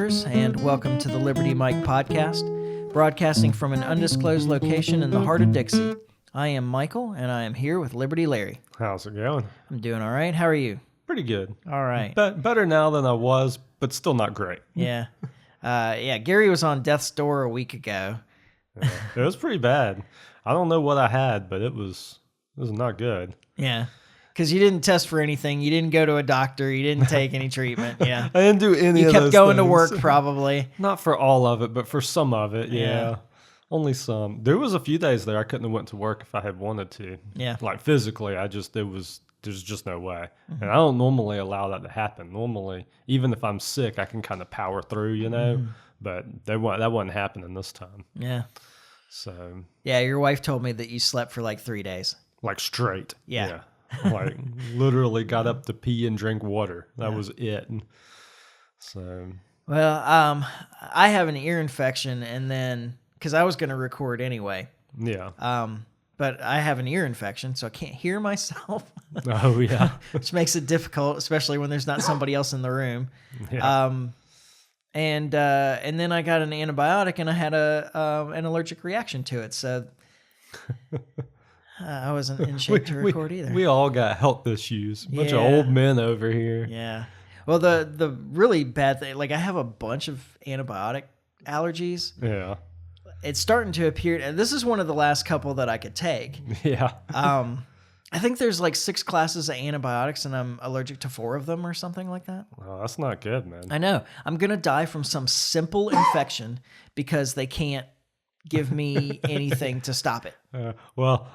believers, and welcome to the Liberty Mike podcast, broadcasting from an undisclosed location in the heart of Dixie. I am Michael, and I am here with Liberty Larry. How's it going? I'm doing all right. How are you? Pretty good. All right. Better now than I was, but still not great. Yeah. Gary was on death's door a week ago. It was pretty bad. I don't know what I had, but it was not good. Yeah. Because you didn't test for anything. You didn't go to a doctor. You didn't take any treatment. Yeah. I didn't do any You of kept those going to things. work, probably. Not for all of it, but for some of it, yeah. Yeah. Only some. There was a few days there I couldn't have went to work if I had wanted to. Yeah. Like physically, there's just no way. And I don't normally allow that to happen. Normally, even if I'm sick, I can kind of power through, you know. But that wasn't happening this time. Yeah. So. Yeah, your wife told me that you slept for like 3 days. Like straight. Yeah. Like literally got up to pee and drink water. That was it. So. Well, I have an ear infection, and then because I was going to record anyway. Yeah. But I have an ear infection, so I can't hear myself. Oh yeah. Which makes it difficult, especially when there's not somebody else in the room. Yeah. And then I got an antibiotic, and I had an allergic reaction to it. So I wasn't in shape to record either. We all got health issues. Bunch of Yeah. old men over here. Yeah. Well, the really bad thing, like I have a bunch of antibiotic allergies. Yeah. It's starting to appear, and this is one of the last couple that I could take. Yeah. I think there's like 6 classes of antibiotics, and I'm allergic to 4 of them or something like that. Well, that's not good, man. I know. I'm going to die from some simple infection because they can't give me anything to stop it. Well,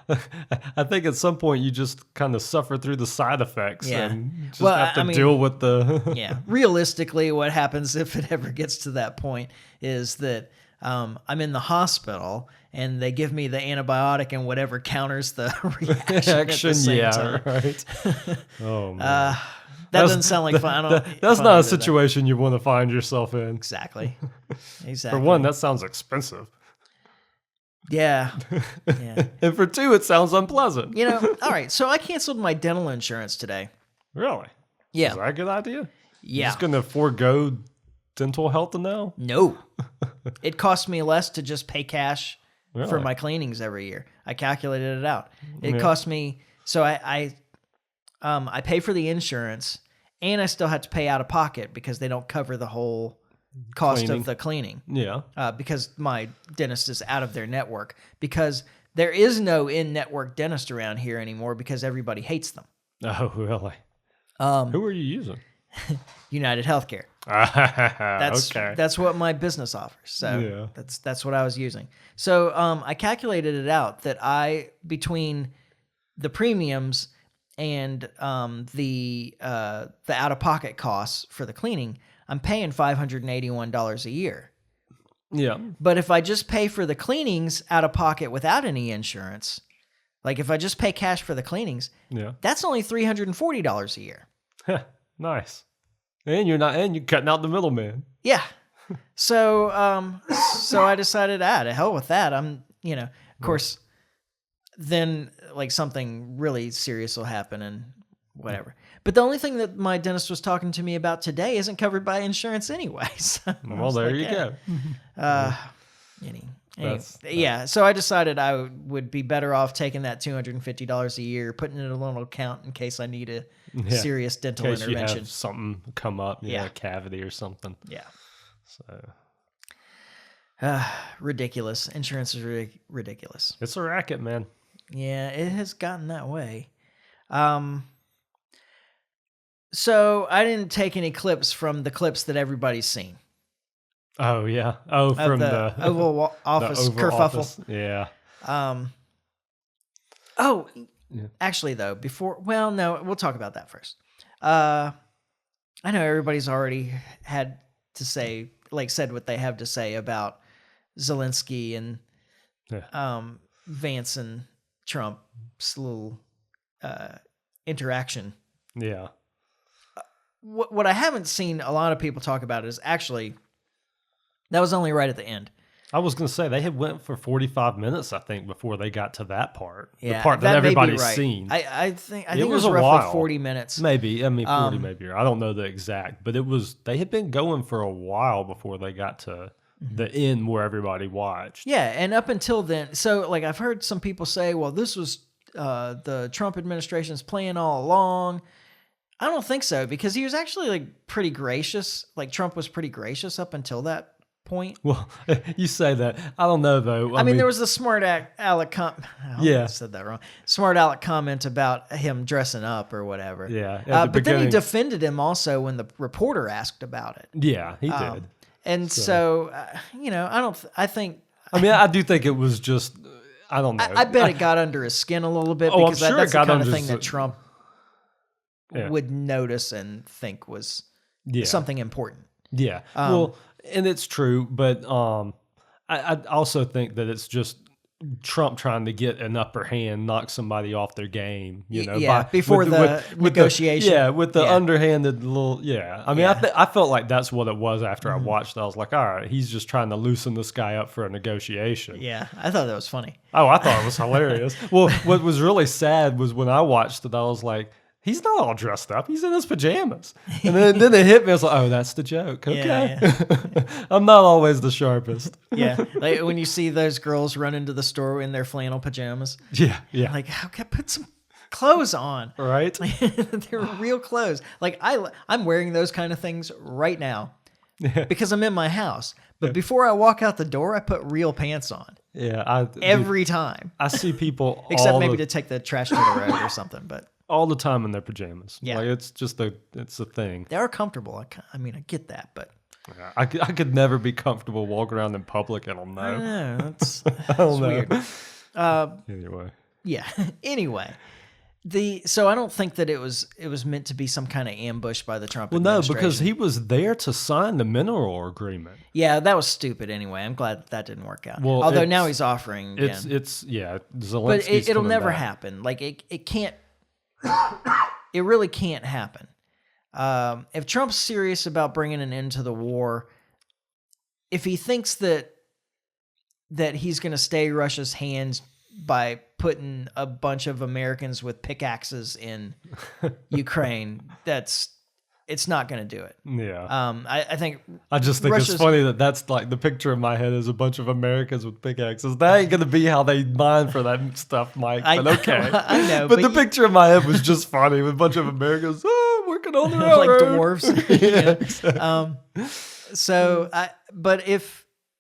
I think at some point you just kind of suffer through the side effects Yeah. and just Well, have to I mean, deal with the... Yeah. Realistically, what happens if it ever gets to that point is that I'm in the hospital and they give me the antibiotic and whatever counters the reaction at the same time. right. Oh, man. That doesn't sound like fun. That's not a situation you want to find yourself in. Exactly. For one, that sounds expensive. Yeah. Yeah. And for 2, it sounds unpleasant. You know, all right. So I canceled my dental insurance today. Really? Yeah. Is that a good idea? Yeah. You're just going to forego dental health now? No. It cost me less to just pay cash for Really? my cleanings every year. I calculated it out. It Yeah. cost me, so I pay for the insurance, and I still have to pay out of pocket because they don't cover the whole cost Cleaning. of the cleaning. Yeah. Because my dentist is out of their network, because there is no in-network dentist around here anymore because everybody hates them. Oh, really? Who are you using? United Healthcare. Okay. That's what my business offers. So Yeah. that's what I was using. So I calculated it out that between the premiums and the out-of-pocket costs for the cleaning, I'm paying $581 a year. Yeah. But if I just pay for the cleanings out of pocket without any insurance, like if I just pay cash for the cleanings, Yeah. that's only $340 a year. Nice. And you're cutting out the middleman. Yeah. So I decided, to hell with that. Of course, then like something really serious will happen and whatever. But the only thing that my dentist was talking to me about today isn't covered by insurance anyway. So I Well, was there like, you go. Yeah. So I decided I would be better off taking that $250 a year, putting it in a little account in case I need a serious dental In case you intervention. have something come up, Yeah. a cavity or something. Yeah. So Ridiculous. Insurance is ridiculous. it's a racket, man. Yeah, it has gotten that way. So I didn't take any clips from the clips that everybody's seen. Oh yeah. Oh, Of from the the Oval Office the Oval kerfuffle. Office. Yeah. Actually, though, we'll talk about that first. I know everybody's already had to say, said what they have to say about Zelensky and Vance and Trump's little interaction. Yeah. What I haven't seen a lot of people talk about is actually, that was only right at the end. I was going to say they had went for 45 minutes, I think, before they got to that part. Yeah, the part that may be everybody's right. seen. I think it was was a roughly while. 40 minutes. Maybe. I mean, 40 maybe. I don't know the exact, but they had been going for a while before they got to the end where everybody watched. Yeah, and up until then, so like I've heard some people say, well, this was the Trump administration's plan all along. I don't think so, because he was actually like pretty gracious. Like Trump was pretty gracious up until that point. Well, you say that. I don't know, though. I mean, there was the smart aleck I said that wrong. Smart aleck comment about him dressing up or whatever. Yeah. But then he defended him also when the reporter asked about it. Yeah, he did. And so I think. I mean, I do think it was just, I don't know. I bet it got under his skin a little bit, because I'm sure that's it got the kind of under thing that Trump would notice and think was something important. Yeah. Well, and it's true, but I also think that it's just Trump trying to get an upper hand, knock somebody off their game, before the negotiation. With the underhanded little, I mean, I felt like that's what it was after I watched it. I was like, all right, he's just trying to loosen this guy up for a negotiation. Yeah, I thought that was funny. Oh, I thought it was hilarious. Well, what was really sad was when I watched it, I was like, he's not all dressed up. He's in his pajamas. And then it hit me. I was like, oh, that's the joke. Okay. Yeah. I'm not always the sharpest. Yeah. Like when you see those girls run into the store in their flannel pajamas. Yeah. Like, how can I put some clothes on? Right. They're real clothes. Like I'm wearing those kind of things right now because I'm in my house. But before I walk out the door, I put real pants on. Yeah. Every time. I see people. Except maybe to take the trash to the road or something, but. All the time in their pajamas. Yeah. Like it's a thing. They are comfortable. I mean, I get that, but. Yeah, I could never be comfortable walking around in public. I don't know. I know. That's weird. Anyway. Yeah. Anyway. So I don't think that it was meant to be some kind of ambush by the Trump administration. No, because he was there to sign the mineral agreement. Yeah, that was stupid anyway. I'm glad that didn't work out. Well, although now he's offering again. Zelensky's but it'll never back. happen. Like it can't. It really can't happen. If Trump's serious about bringing an end to the war, if he thinks that he's going to stay Russia's hands by putting a bunch of Americans with pickaxes in Ukraine, it's not going to do it. Yeah. I think I just think it's funny that's like the picture in my head is a bunch of Americans with pickaxes. That ain't going to be how they mine for that stuff, Mike. But okay. I know. But the picture in my head was just funny with a bunch of Americans working on the railroad. Like dwarves. Yeah,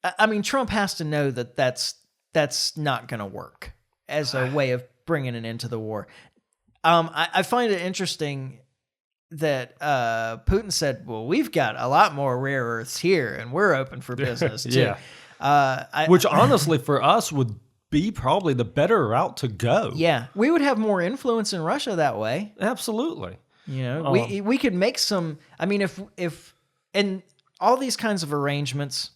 exactly. Trump has to know that that's not going to work as a way of bringing an end to the war. I find it interesting that Putin said, well, we've got a lot more rare earths here and we're open for business too. Which honestly for us would be probably the better route to go. Yeah. We would have more influence in Russia that way. Absolutely. We could make some, I mean, if and all these kinds of arrangements,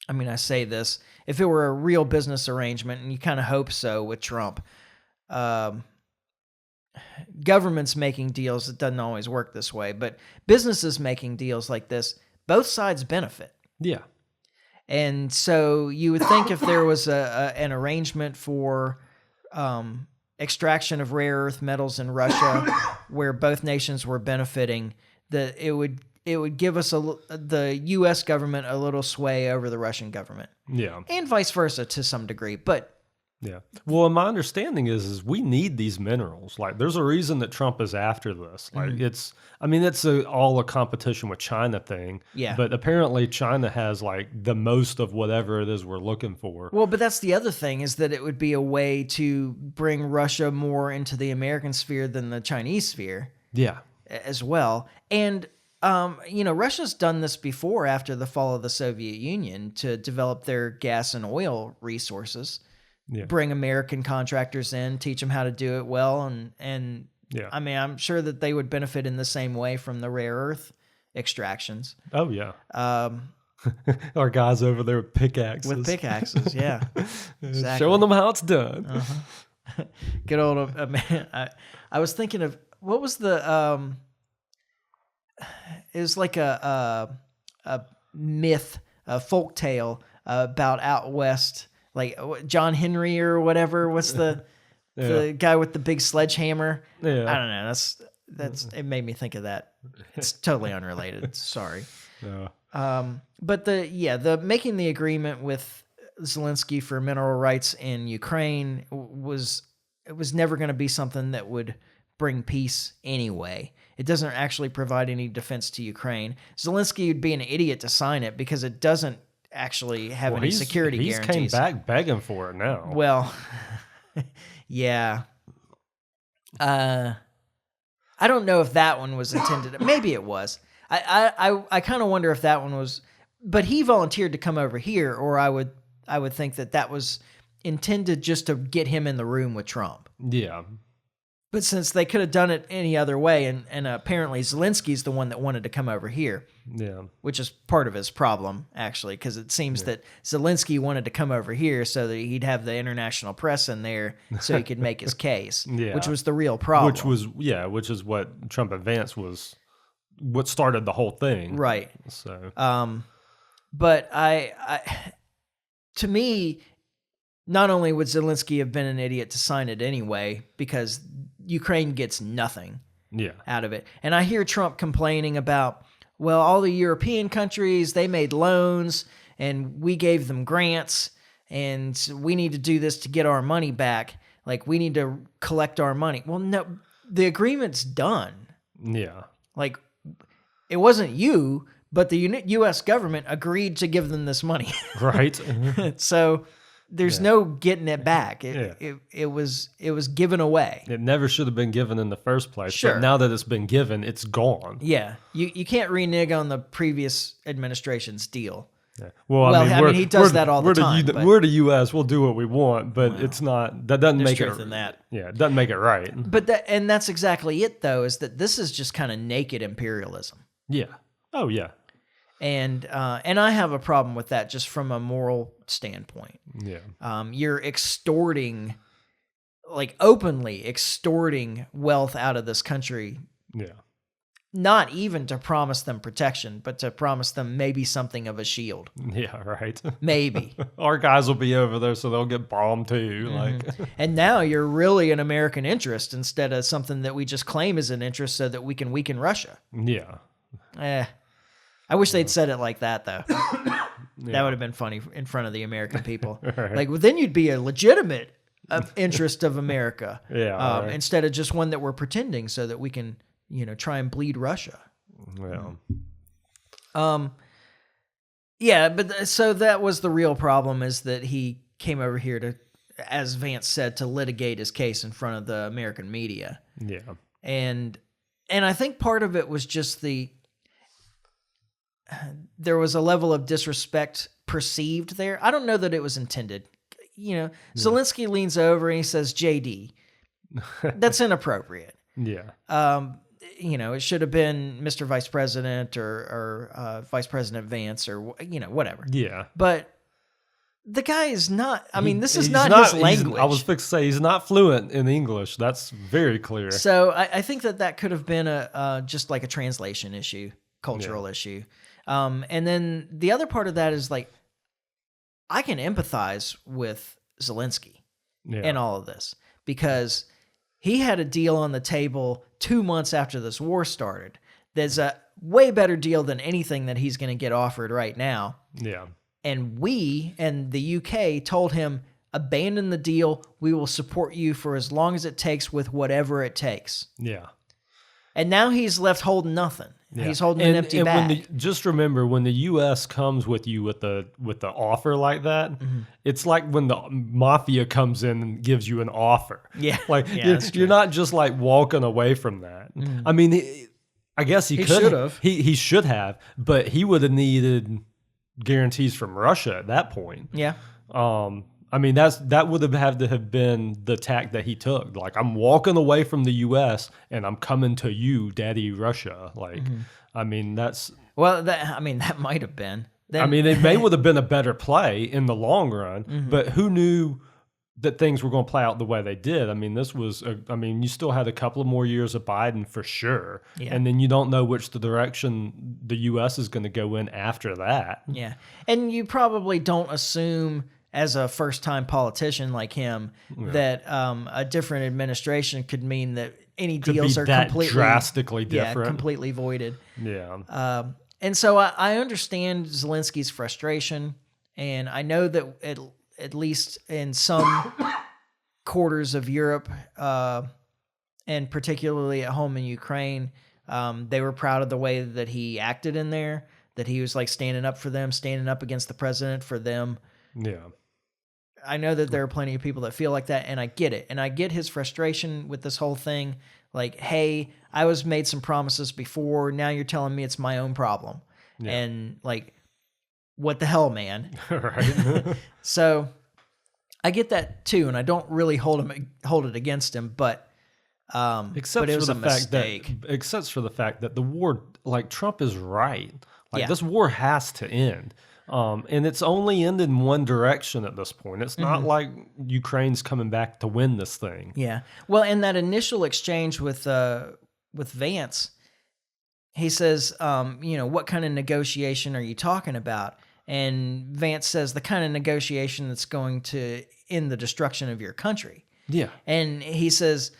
I mean, I say this, if it were a real business arrangement, and you kind of hope so with Trump, governments making deals, it doesn't always work this way, but businesses making deals like this, both sides benefit. Yeah. And so you would think if there was an arrangement for extraction of rare earth metals in Russia where both nations were benefiting, that it would give us the U.S. government a little sway over the Russian government. Yeah. And vice versa to some degree, but yeah. Well, my understanding is we need these minerals. Like, there's a reason that Trump is after this. Like, it's all a competition with China thing. Yeah. But apparently China has like the most of whatever it is we're looking for. Well, but that's the other thing, is that it would be a way to bring Russia more into the American sphere than the Chinese sphere. Yeah. As well. And Russia's done this before after the fall of the Soviet Union to develop their gas and oil resources. Yeah. Bring American contractors in, teach them how to do it well, and yeah. I mean, I'm sure that they would benefit in the same way from the rare earth extractions. Oh yeah. Our guys over there with pickaxes. Yeah. Exactly. Showing them how it's done. Uh-huh. Good old man. I was thinking of what was the it was like a myth, a folk tale about out west, like John Henry or whatever. What's the guy with the big sledgehammer? Yeah. I don't know. That's it made me think of that. It's totally unrelated. Sorry. Yeah. But the making the agreement with Zelensky for mineral rights in Ukraine was never going to be something that would bring peace anyway. It doesn't actually provide any defense to Ukraine. Zelensky would be an idiot to sign it because it doesn't actually have any security guarantees. He's came back begging for it now. Well, yeah. I don't know if that one was intended. Maybe it was. I kind of wonder if that one was. But he volunteered to come over here, or I would think that was intended just to get him in the room with Trump. Yeah. But since they could have done it any other way, and apparently Zelensky's the one that wanted to come over here, yeah, which is part of his problem, actually, because it seems that Zelensky wanted to come over here so that he'd have the international press in there so he could make his case, which was the real problem. Which is what Trump advanced was what started the whole thing. Right. So, but to me, not only would Zelensky have been an idiot to sign it anyway, because Ukraine gets nothing out of it. And I hear Trump complaining about, well, all the European countries, they made loans and we gave them grants and we need to do this to get our money back. Like, we need to collect our money. Well, no, the agreement's done. Yeah. Like, it wasn't you, but the U.S. government agreed to give them this money. Right. So there's no getting it back. It was given away. It never should have been given in the first place. Sure. But now that it's been given, it's gone. Yeah. You can't renege on the previous administration's deal. Yeah. Well, I mean, he does that all the time. We're the U.S. We'll do what we want, but it's not. That doesn't make it. Truth in that. Yeah, it doesn't make it right. But that's exactly it, though. Is that this is just kind of naked imperialism. Yeah. Oh yeah. And I have a problem with that just from a moral standpoint. Yeah. You're extorting, like openly extorting wealth out of this country. Yeah. Not even to promise them protection, but to promise them maybe something of a shield. Yeah, right. Maybe. Our guys will be over there, so they'll get bombed too. Like, and now you're really an American interest instead of something that we just claim as an interest so that we can weaken Russia. Yeah. I wish they'd said it like that, though. That would have been funny in front of the American people. Right. Like, well, then you'd be a legitimate interest of America. Yeah. Right. Instead of just one that we're pretending so that we can, try and bleed Russia. Yeah. Yeah, but so that was the real problem, is that he came over here to, as Vance said, to litigate his case in front of the American media. Yeah. And I think part of it was just there was a level of disrespect perceived there. I don't know that it was intended. Zelensky leans over and he says, JD. That's inappropriate. Yeah. It should have been Mr. Vice President or Vice President Vance or, whatever. Yeah. But the guy is not, this is not his language. I was fixed to say he's not fluent in English. That's very clear. So I think that could have been just like a translation issue, cultural issue. And then the other part of that is, like, I can empathize with Zelensky in all of this, because he had a deal on the table 2 months after this war started. There's a way better deal than anything that he's going to get offered right now. Yeah. And we and the UK told him, abandon the deal. We will support you for as long as it takes with whatever it takes. Yeah. And now he's left holding nothing. Yeah. He's holding an empty bag. Just remember, when the U.S. comes with you with the offer like that, it's like when the mafia comes in and gives you an offer. Yeah, like you're not just like walking away from that. I mean, I guess he could have. He should have, but he would have needed guarantees from Russia at that point. Yeah. I mean, that would have had to have been the tack that he took. Like, I'm walking away from the U.S. and I'm coming to you, Daddy Russia. Like, I mean, that's... Well, that might have been. It may would have been a better play in the long run, but who knew that things were going to play out the way they did. I mean, you still had a couple of more years of Biden for sure. Yeah. And then you don't know which the direction the U.S. is going to go in after that. Yeah. And you probably don't assume, as a first-time politician like him, that a different administration could mean that any deals are completely drastically different. Completely voided. Yeah. And so I understand Zelensky's frustration, and I know that at least in some quarters of Europe, and particularly at home in Ukraine, they were proud of the way that he acted in there, that he was like standing up for them, standing up against the president for them. Yeah. I know that there are plenty of people that feel like that, and I get it. And I get his frustration with this whole thing. Like, hey, I was made some promises before. Now you're telling me it's my own problem. Yeah. And like, what the hell, man? Right. So I get that too, and I don't really hold it against him, but it was a mistake. Except for the fact that the war, like, Trump is right. Like, this war has to end. And it's only ended in one direction at this point. It's not like Ukraine's coming back to win this thing. Yeah. Well, in that initial exchange with Vance, he says, what kind of negotiation are you talking about? And Vance says the kind of negotiation that's going to end the destruction of your country. Yeah. And he says,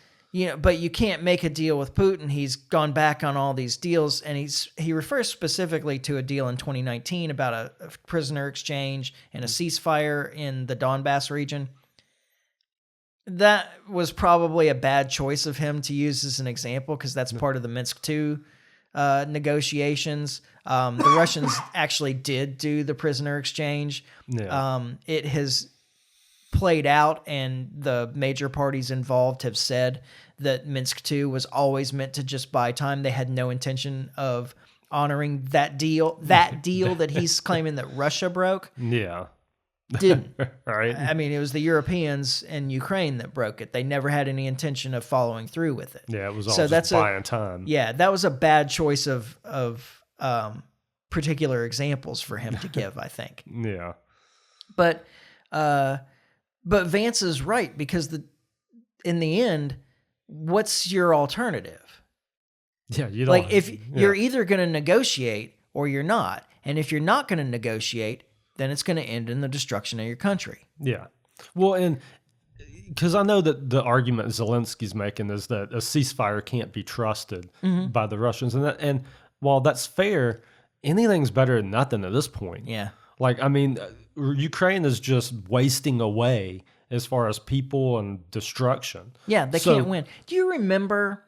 but you can't make a deal with Putin. He's gone back on all these deals, and he refers specifically to a deal in 2019 about a prisoner exchange and a ceasefire in the Donbass region. That was probably a bad choice of him to use as an example, because that's part of the Minsk II negotiations. The Russians actually did do the prisoner exchange. Yeah. It has played out, and the major parties involved have said that Minsk II was always meant to just buy time. They had no intention of honoring that deal. That deal that he's claiming that Russia broke. Yeah. Didn't. Right. I mean, it was the Europeans and Ukraine that broke it. They never had any intention of following through with it. Yeah, it was all just buying time. Yeah, that was a bad choice of particular examples for him to give, I think. Yeah. But Vance is right, because in the end, what's your alternative? Yeah, you don't. Like, you're either going to negotiate or you're not. And if you're not going to negotiate, then it's going to end in the destruction of your country. Yeah. Well, and because I know that the argument Zelensky's making is that a ceasefire can't be trusted by the Russians. And while that's fair, anything's better than nothing at this point. Yeah. Like, I mean, Ukraine is just wasting away as far as people and destruction. Yeah, they can't win. Do you remember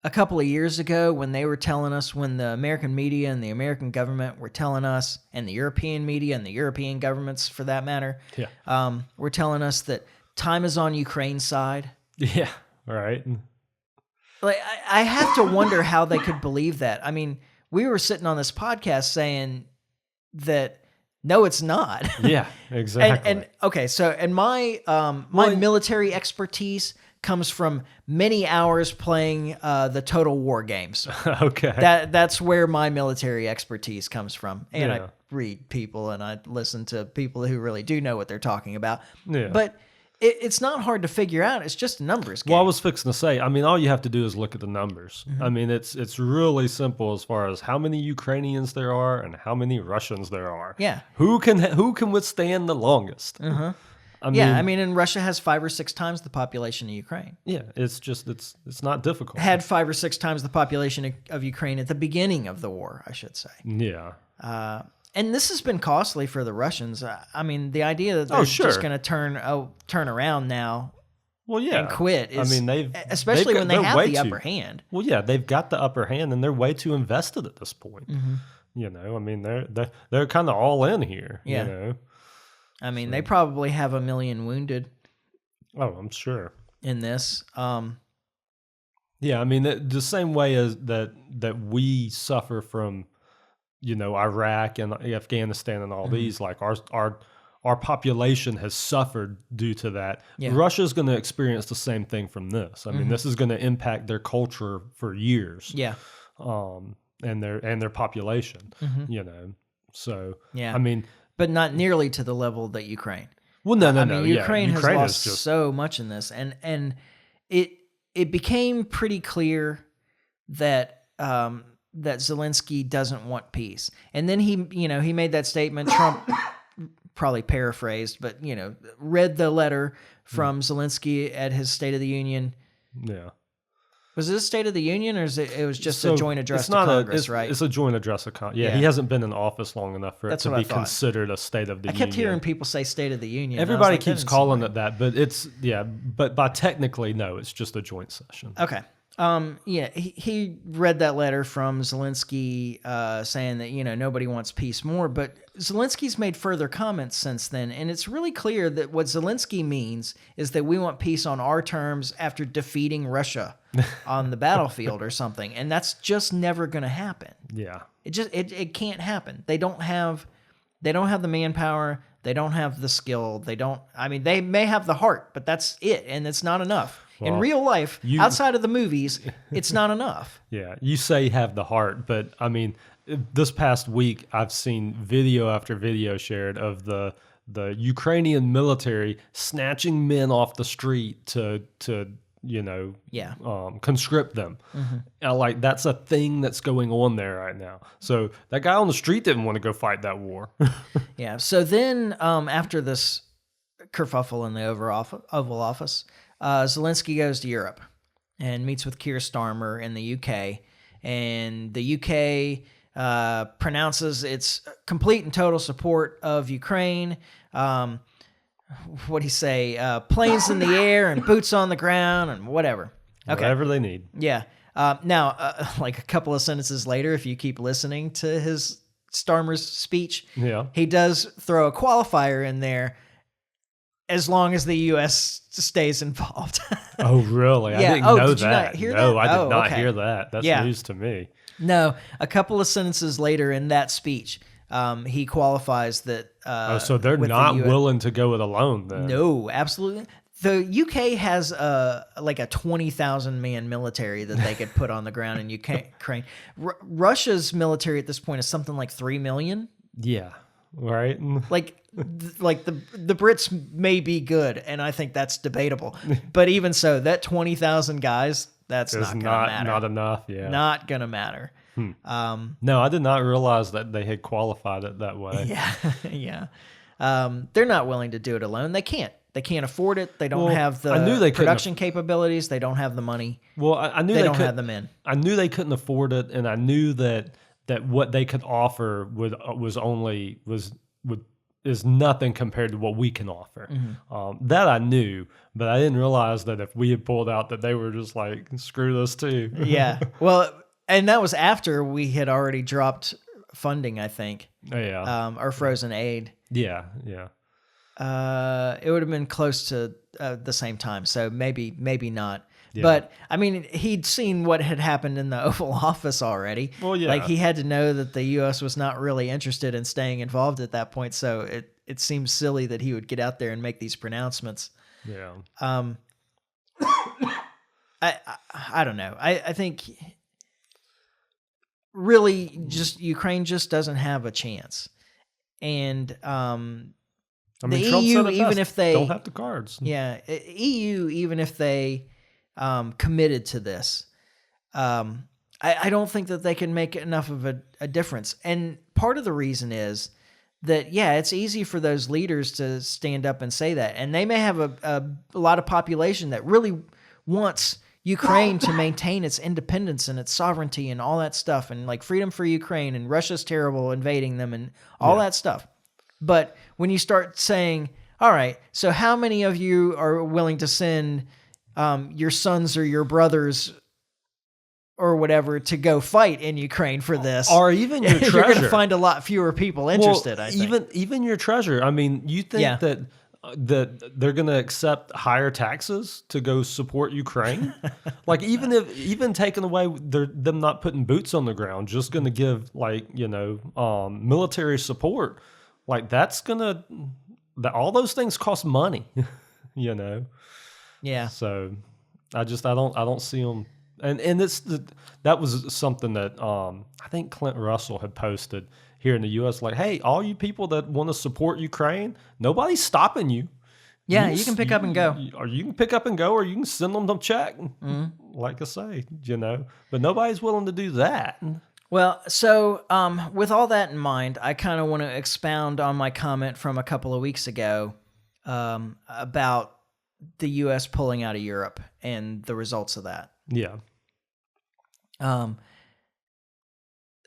a couple of years ago when they were telling us, when the American media and the American government were telling us, and the European media and the European governments for that matter, were telling us that time is on Ukraine's side? Yeah, right. Like, I have to wonder how they could believe that. I mean, we were sitting on this podcast saying that, no, it's not. Yeah, exactly. And okay, so my military expertise comes from many hours playing the Total War games. Okay. That's where my military expertise comes from. And I read people and I listen to people who really do know what they're talking about. Yeah. But it's not hard to figure out. It's just a numbers game. Well, I was fixing to say, I mean, all you have to do is look at the numbers. I mean, it's really simple as far as how many Ukrainians there are and how many Russians there are. Yeah. Who can withstand the longest? I mean, and Russia has 5 or 6 times the population of Ukraine. Yeah, it's just it's not difficult. Had 5 or 6 times the population of Ukraine at the beginning of the war, I should say. Yeah. And this has been costly for the Russians. I mean, the idea that they're just going to turn around now, and quit is, I mean, especially when they have the upper hand. Well, yeah, they've got the upper hand, and they're way too invested at this point. You know, I mean, they're kind of all in here. Yeah. You know? I mean, they probably have 1 million wounded. Oh, I'm sure. In this. Yeah, I mean, the same way as that we suffer from, you know, Iraq and Afghanistan and all these, like our population has suffered due to that. Yeah. Russia's going to experience the same thing from this. I mean, this is going to impact their culture for years. Yeah. And their population, you know. So, yeah. I mean, but not nearly to the level that Ukraine. Well, no. I mean, Ukraine has Ukraine lost is just so much in this, and it became pretty clear that that Zelensky doesn't want peace. And then he made that statement. Trump probably paraphrased, but read the letter from Zelensky at his State of the Union. Yeah. Was it a State of the Union, or it was just So a joint address it's to not Congress, right? It's a joint address of Congress. Yeah, Yeah. he hasn't been in office long enough for That's it to what I be thought. considered a State of the Union. I kept hearing people say State of the Union. and I was Everybody like, that keeps doesn't calling seem it that, but but by technically, no, it's just a joint session. right. Okay. He read that letter from Zelensky saying that, nobody wants peace more, but Zelensky's made further comments since then, and it's really clear that what Zelensky means is that we want peace on our terms after defeating Russia on the battlefield or something, and that's just never going to happen. Yeah. It can't happen. They don't have the manpower, they don't have the skill, they may have the heart, but that's it, and it's not enough. In real life, outside of the movies, it's not enough. Yeah, you say have the heart, but I mean, this past week I've seen video after video shared of the Ukrainian military snatching men off the street to conscript them. Like that's a thing that's going on there right now. So that guy on the street didn't want to go fight that war. Yeah. So then, after this kerfuffle in the Oval Office, Zelensky goes to Europe and meets with Keir Starmer in the UK, and the UK pronounces its complete and total support of Ukraine. What do you say? Planes in the air and boots on the ground and whatever. Okay. Whatever they need. Yeah. Now, like a couple of sentences later, if you keep listening to his Starmer's speech, he does throw a qualifier in there. As long as the U.S. stays involved. Oh, really? Yeah. I didn't know did that. You not hear no, that? I did not okay. hear that. That's news to me. No, a couple of sentences later in that speech, he qualifies that. So they're not willing to go it alone then? No, absolutely. The UK has like a 20,000 man military that they could put on the ground in Ukraine. Russia's military at this point is something like 3 million. Yeah. Right. Like the Brits may be good, and I think that's debatable. But even so, that 20,000 guys, that's not going to matter. Not enough. Yeah. Not going to matter. No, I did not realize that they had qualified it that way. Yeah. They're not willing to do it alone. They can't. They can't afford it. They don't have the production capabilities. They don't have the money. Well, I knew they don't have the men. I knew they couldn't afford it, and I knew that what they could offer is nothing compared to what we can offer. That I knew, but I didn't realize that if we had pulled out, that they were just like, screw this too. Yeah. Well, and that was after we had already dropped funding, I think. Yeah. Or frozen aid. Yeah. It would have been close to the same time, so maybe not. Yeah. But I mean, he'd seen what had happened in the Oval Office already. Well, yeah. Like he had to know that the U.S. was not really interested in staying involved at that point. So it seems silly that he would get out there and make these pronouncements. Yeah. I don't know. I think really just Ukraine just doesn't have a chance, and I mean, the Trump EU, said it even best, if they don't have the cards. Yeah, EU, even if they committed to this, I don't think that they can make enough of a difference. And part of the reason is that, yeah, it's easy for those leaders to stand up and say that. And they may have a lot of population that really wants Ukraine to maintain its independence and its sovereignty and all that stuff, and like freedom for Ukraine, and Russia's terrible invading them and all that stuff. But when you start saying, all right, so how many of you are willing to send your sons or your brothers or whatever to go fight in Ukraine for this? Or even your treasure. You're going to find a lot fewer people interested, I think. Even your treasure. I mean, you think that they're going to accept higher taxes to go support Ukraine? Like even taking away them not putting boots on the ground, just going to give military support. Like that's all those things cost money, Yeah. So I don't see them, and that was something that I think Clint Russell had posted here in the U.S. Like, hey, all you people that want to support Ukraine, nobody's stopping you. Yeah, you can pick up and go. Or you can pick up and go, or you can send them a check. Like I say, but nobody's willing to do that. Well, so with all that in mind, I kind of want to expound on my comment from a couple of weeks ago about the U.S. pulling out of Europe and the results of that. Yeah.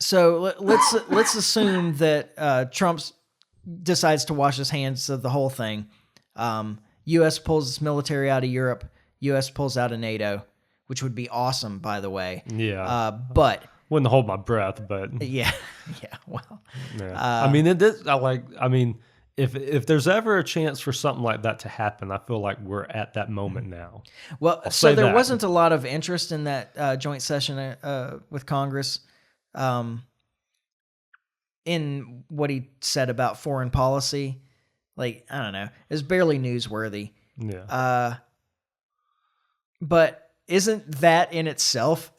So let's assume that Trump decides to wash his hands of the whole thing. U.S. pulls its military out of Europe. U.S. pulls out of NATO, which would be awesome, by the way. Yeah. But wouldn't hold my breath, but yeah. Well, yeah. I mean, it is. If there's ever a chance for something like that to happen, I feel like we're at that moment now. Well, so there wasn't a lot of interest in that joint session with Congress in what he said about foreign policy. Like, I don't know, it was barely newsworthy. Yeah. But isn't that in itself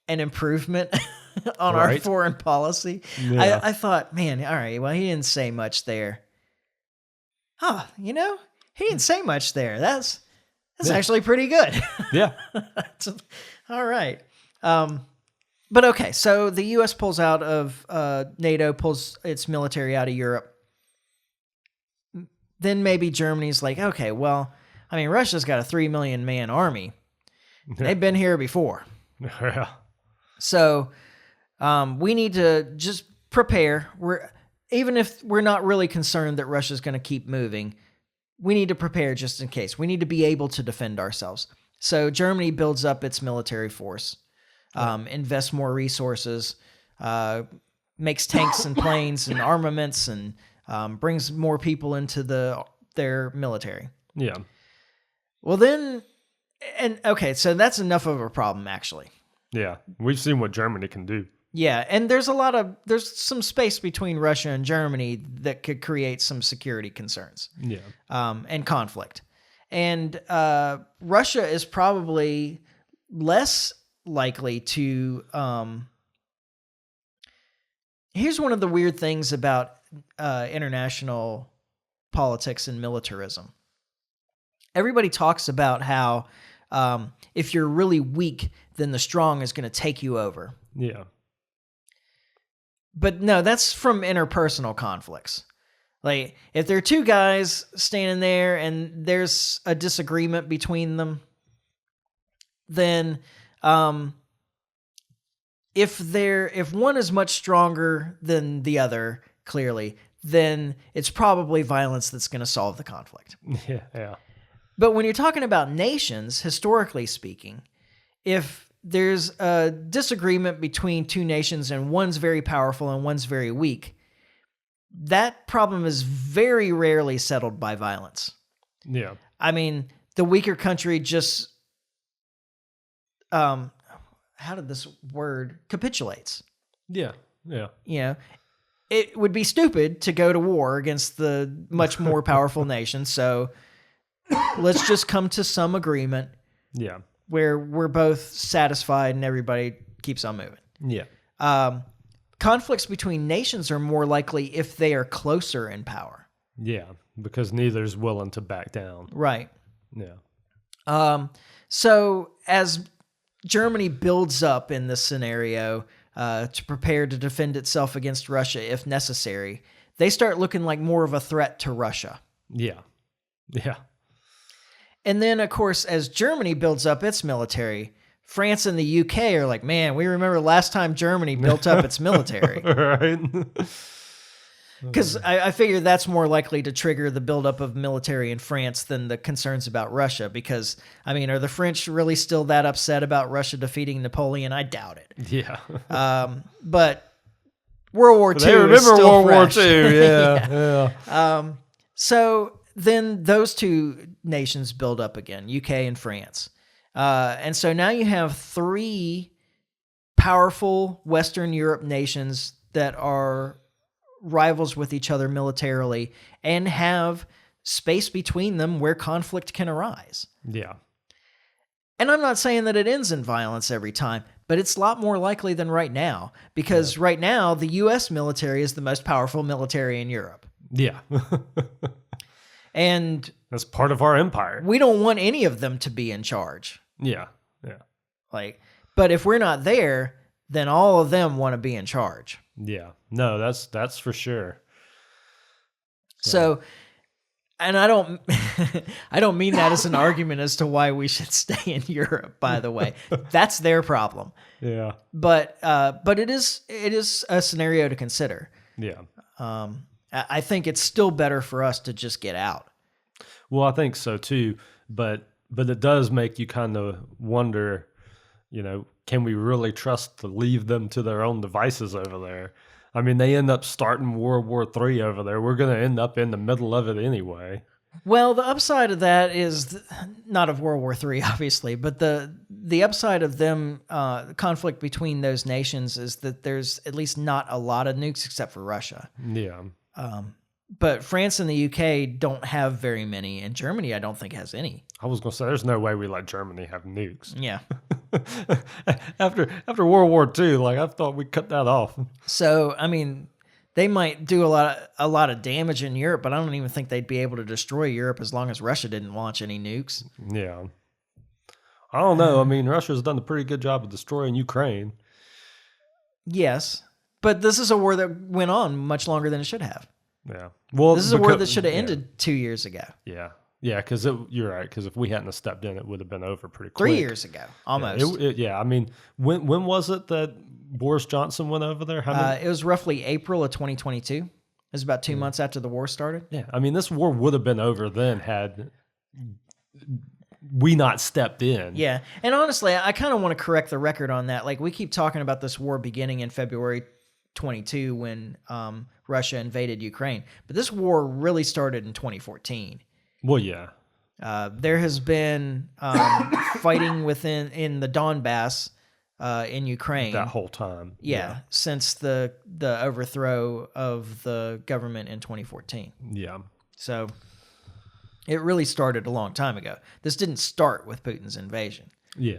an improvement on our foreign policy? Yeah. I thought, man, all right, well, he didn't say much there. He didn't say much there. That's actually pretty good. Yeah. All right. But okay, so the U.S. pulls out of NATO, pulls its military out of Europe. Then maybe Germany's like, okay, well, I mean, Russia's got a 3 million man army. They've been here before. Yeah. So we need to just prepare. Even if we're not really concerned that Russia's going to keep moving, we need to prepare just in case. We need to be able to defend ourselves. So Germany builds up its military force, invests more resources, makes tanks and planes and armaments, and brings more people into their military. Yeah. Well, then, so that's enough of a problem, actually. Yeah, we've seen what Germany can do. Yeah, and there's some space between Russia and Germany that could create some security concerns. Yeah. And conflict. And Russia is probably less likely to... Here's one of the weird things about international politics and militarism. Everybody talks about how if you're really weak, then the strong is going to take you over. Yeah. But no, that's from interpersonal conflicts. Like, if there are two guys standing there and there's a disagreement between them, then if one is much stronger than the other, clearly, then it's probably violence that's going to solve the conflict. Yeah. But when you're talking about nations, historically speaking, if there's a disagreement between two nations and one's very powerful and one's very weak, that problem is very rarely settled by violence. Yeah. I mean, the weaker country just, how did this word, capitulates. Yeah. It would be stupid to go to war against the much more powerful nation, so let's just come to some agreement. Yeah. Where we're both satisfied and everybody keeps on moving. Yeah. Conflicts between nations are more likely if they are closer in power. Yeah, because neither's willing to back down. Right. Yeah. So as Germany builds up in this scenario to prepare to defend itself against Russia if necessary, they start looking like more of a threat to Russia. Yeah. Yeah. And then, of course, as Germany builds up its military, France and the UK are like, man, we remember last time Germany built up its military. Right. Because I figure that's more likely to trigger the buildup of military in France than the concerns about Russia. Because, I mean, are the French really still that upset about Russia defeating Napoleon? I doubt it. Yeah. But World War II they remember is still World fresh. War II. Yeah. So then those two nations build up again, UK and France. And so now you have three powerful Western Europe nations that are rivals with each other militarily and have space between them where conflict can arise. Yeah. And I'm not saying that it ends in violence every time, but it's a lot more likely than right now, because right now the U.S. military is the most powerful military in Europe. Yeah. And That's part of our empire. We don't want any of them to be in charge. Yeah. But if we're not there, then all of them want to be in charge. Yeah. No, that's for sure. So, and I don't I don't mean that as an argument as to why we should stay in Europe, by the way. That's their problem. Yeah. But it is a scenario to consider. Yeah. I think it's still better for us to just get out. Well, I think so too, but it does make you kind of wonder, can we really trust to leave them to their own devices over there? I mean, they end up starting World War III over there. We're going to end up in the middle of it anyway. Well, the upside of that is not of World War III, obviously, but the upside of them conflict between those nations is that there's at least not a lot of nukes except for Russia. Yeah. But France and the UK don't have very many, and Germany I don't think has any. I was going to say, there's no way we let Germany have nukes. Yeah. After World War II, I thought we cut that off. So, I mean, they might do a lot of damage in Europe, but I don't even think they'd be able to destroy Europe as long as Russia didn't launch any nukes. Yeah. I don't know. I mean, Russia's done a pretty good job of destroying Ukraine. Yes, but this is a war that went on much longer than it should have. Yeah. Well, this is a war that should have ended 2 years ago. Yeah. Yeah, because you're right. Because if we hadn't have stepped in, it would have been over pretty quick. 3 years ago, almost. Yeah. I mean, when was it that Boris Johnson went over there? It was roughly April of 2022. It was about 2 months after the war started. Yeah. I mean, this war would have been over then had we not stepped in. Yeah. And honestly, I kind of want to correct the record on that. We keep talking about this war beginning in February 22 when Russia invaded Ukraine. But this war really started in 2014. Well, yeah. There has been fighting in the Donbass in Ukraine. That whole time. Yeah, since the overthrow of the government in 2014. Yeah. So it really started a long time ago. This didn't start with Putin's invasion. Yeah.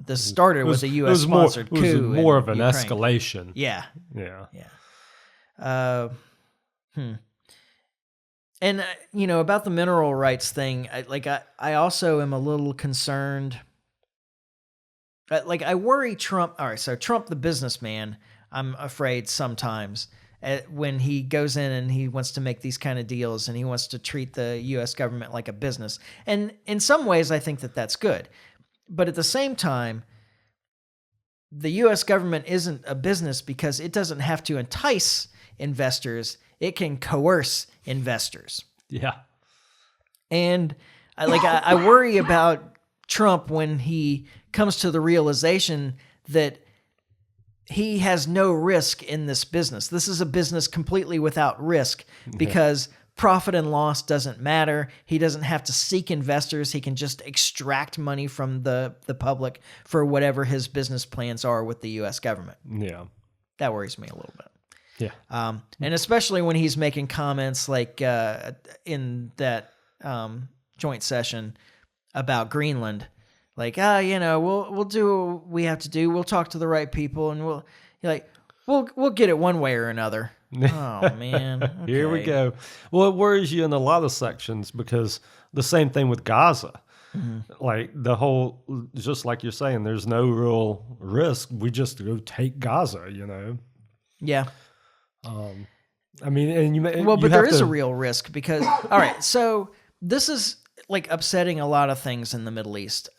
This started with a U.S.-sponsored coup. It was more of an Ukraine. escalation. Yeah. Yeah. Yeah. And, about the mineral rights thing, I also am a little concerned. I worry Trump. All right, so Trump, the businessman, I'm afraid sometimes when he goes in and he wants to make these kind of deals and he wants to treat the U.S. government like a business. And in some ways, I think that that's good. But at the same time, the U.S. government isn't a business because it doesn't have to entice investors. It can coerce investors. Yeah. And I worry about Trump when he comes to the realization that he has no risk in this business. This is a business completely without risk because profit and loss doesn't matter. He doesn't have to seek investors. He can just extract money from the public for whatever his business plans are with the U.S. government. Yeah. That worries me a little bit. Yeah. And especially when he's making comments like in that joint session about Greenland, we'll do what we have to do. We'll talk to the right people, and we'll get it one way or another. Oh man, okay. Here we go. Well, it worries you in a lot of sections because the same thing with Gaza. Mm-hmm. The whole, just like you're saying, there's no real risk. We just go take Gaza, Yeah. I mean, and but there is a real risk because, all right, so this is upsetting a lot of things in the Middle East.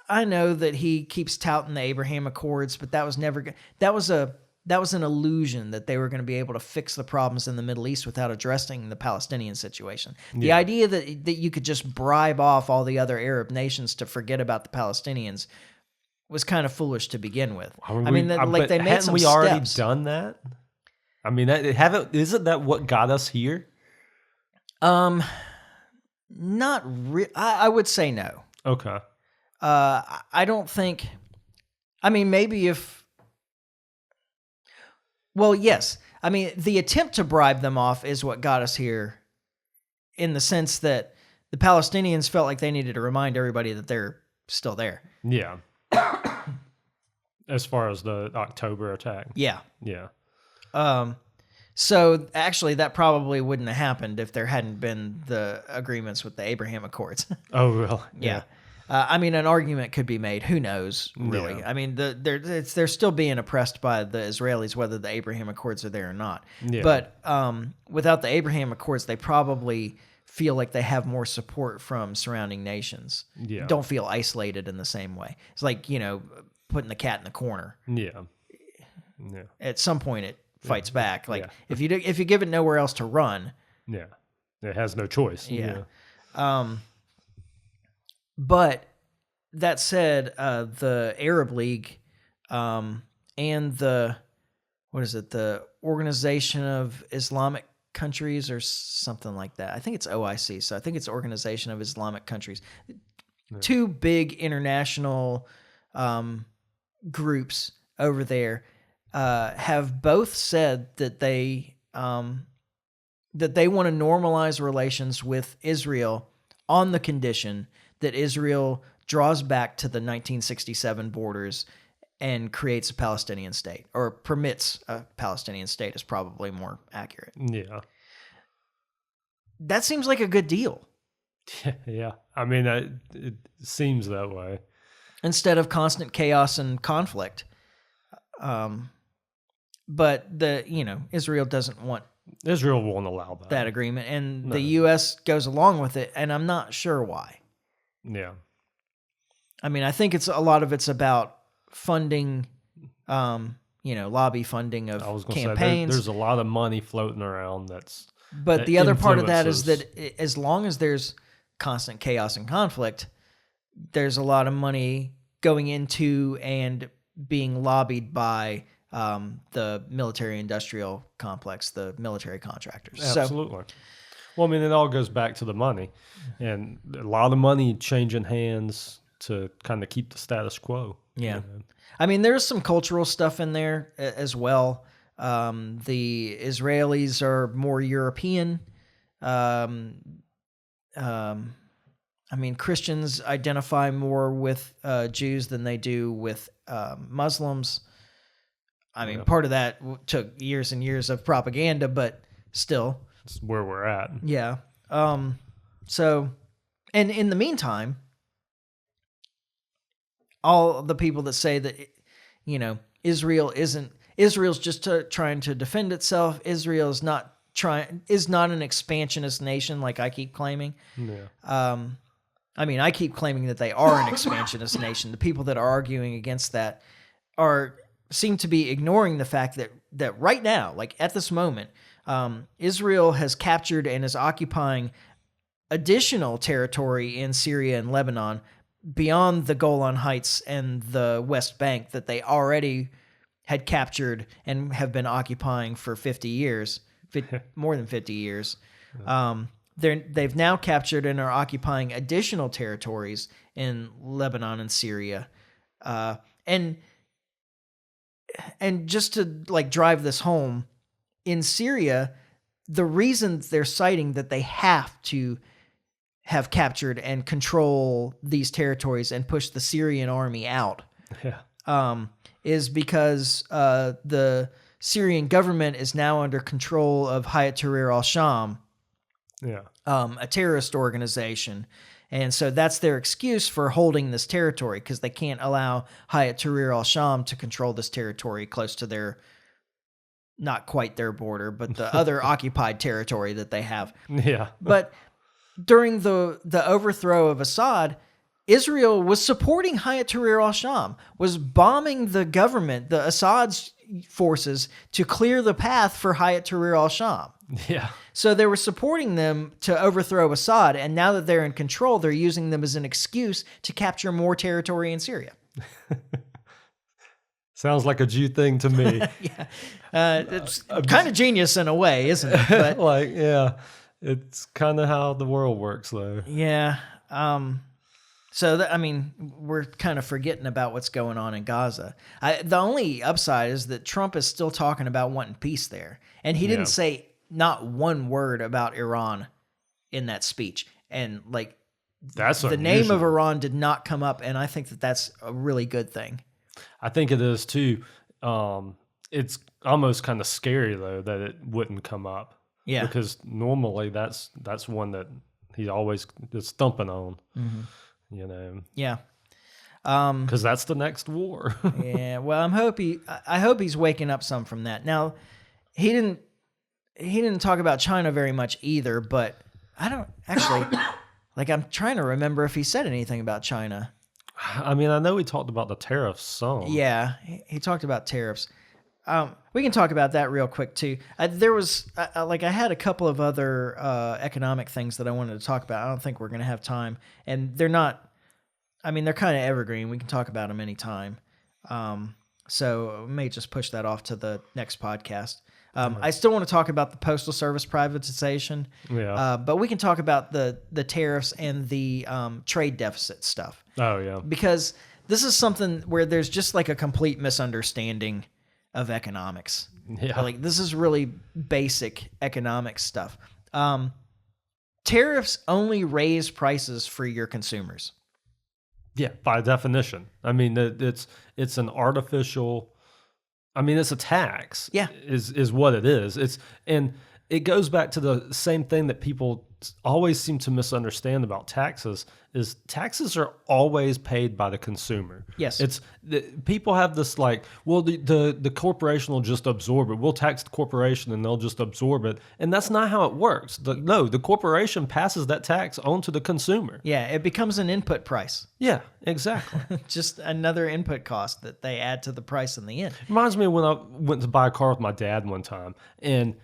I know that he keeps touting the Abraham Accords, but that was never, that was an illusion that they were going to be able to fix the problems in the Middle East without addressing the Palestinian situation. The idea that you could just bribe off all the other Arab nations to forget about the Palestinians was kind of foolish to begin with. They made some steps. Hadn't we already done that? I mean, isn't that what got us here? Not really. I would say no. Okay. I don't think. I mean, maybe if. Well, yes. I mean, the attempt to bribe them off is what got us here, in the sense that the Palestinians felt like they needed to remind everybody that they're still there. Yeah. As far as the October attack. Yeah. Yeah. So actually, that probably wouldn't have happened if there hadn't been the agreements with the Abraham Accords. Oh, really? Yeah. I mean, an argument could be made. Who knows, really? Yeah. I mean, they're still being oppressed by the Israelis, whether the Abraham Accords are there or not. Yeah. But without the Abraham Accords, they probably feel like they have more support from surrounding nations. Yeah. Don't feel isolated in the same way. It's like, putting the cat in the corner. Yeah. Yeah. At some point, it fights back. Like if you give it nowhere else to run. Yeah. It has no choice. Yeah. But that said, the Arab League and the Organization of Islamic Countries or something like that. I think it's OIC, so I think it's Organization of Islamic Countries. Two big international groups over there have both said that they want to normalize relations with Israel on the condition that Israel draws back to the 1967 borders and creates a Palestinian state, or permits a Palestinian state is probably more accurate. Yeah. That seems like a good deal. Yeah. I mean, it seems that way. Instead of constant chaos and conflict. But Israel doesn't want Israel won't allow that agreement, and the U.S. goes along with it, and I'm not sure why. Yeah. I mean, I think a lot of it's about funding, lobby funding of campaigns. Say, there's a lot of money floating around But the other part of that is that as long as there's constant chaos and conflict, there's a lot of money going into and being lobbied by the military-industrial complex, the military contractors. Absolutely. Well, I mean, it all goes back to the money, and a lot of money changing hands to kind of keep the status quo. Yeah. I mean, there's some cultural stuff in there as well. The Israelis are more European. I mean, Christians identify more with Jews than they do with Muslims. I mean, part of that took years and years of propaganda, but still. It's where we're at. Yeah. So, and in the meantime, all the people that say that, Israel's just trying to defend itself. Israel is not an expansionist nation like I keep claiming. Yeah. I mean, I keep claiming that they are an expansionist nation. The people that are arguing against that seem to be ignoring the fact that right now, like at this moment, Israel has captured and is occupying additional territory in Syria and Lebanon beyond the Golan Heights and the West Bank that they already had captured and have been occupying for 50 years, more than 50 years. They've now captured and are occupying additional territories in Lebanon and Syria. And just to drive this home, in Syria, the reason they're citing that they have to have captured and control these territories and push the Syrian army out is because the Syrian government is now under control of Hayat Tahrir al-Sham, a terrorist organization. And so that's their excuse for holding this territory, because they can't allow Hayat Tahrir al-Sham to control this territory close to their, not quite their border, but the other occupied territory that they have. Yeah. But during the overthrow of Assad, Israel was supporting Hayat Tahrir al-Sham, was bombing the government, the Assad's forces, to clear the path for Hayat Tahrir al-Sham. Yeah. So they were supporting them to overthrow Assad, and now that they're in control, they're using them as an excuse to capture more territory in Syria. Sounds like a Jew thing to me. Yeah. It's kind of genius in a way, isn't it? But, it's kind of how the world works, though. Yeah. We're kind of forgetting about what's going on in Gaza. The only upside is that Trump is still talking about wanting peace there. And he didn't say not one word about Iran in that speech. And that's the name of Iran did not come up. And I think that that's a really good thing. I think it is too. It's almost kind of scary though that it wouldn't come up. Yeah. Because normally that's one that he always is thumping on. You know. Yeah. Because that's the next war. Yeah. Well, I hope he's waking up some from that. Now, he didn't talk about China very much either, but I don't actually like. I'm trying to remember if he said anything about China. I mean, I know he talked about the tariffs some. Yeah, he talked about tariffs. We can talk about that real quick too. There was I had a couple of other economic things that I wanted to talk about. I don't think we're going to have time, and they're not. I mean, they're kind of evergreen. We can talk about them anytime. So we may just push that off to the next podcast. I still want to talk about the Postal Service privatization. Yeah. But we can talk about the tariffs and the trade deficit stuff. Oh, yeah. Because this is something where there's just like a complete misunderstanding of economics. Yeah. Like this is really basic economic stuff. Tariffs only raise prices for your consumers. Yeah, by definition. I mean, it's an artificial. I mean, it's a tax. Yeah, is what it is. And it goes back to the same thing that people always seem to misunderstand about taxes. Is taxes are always paid by the consumer. Yes, people have this like, well, the corporation will just absorb it. We'll tax the corporation and they'll just absorb it, and that's not how it works. The corporation passes that tax on to the consumer. Yeah, it becomes an input price. Yeah, exactly. Just another input cost that they add to the price in the end. Reminds me of when I went to buy a car with my dad one time, and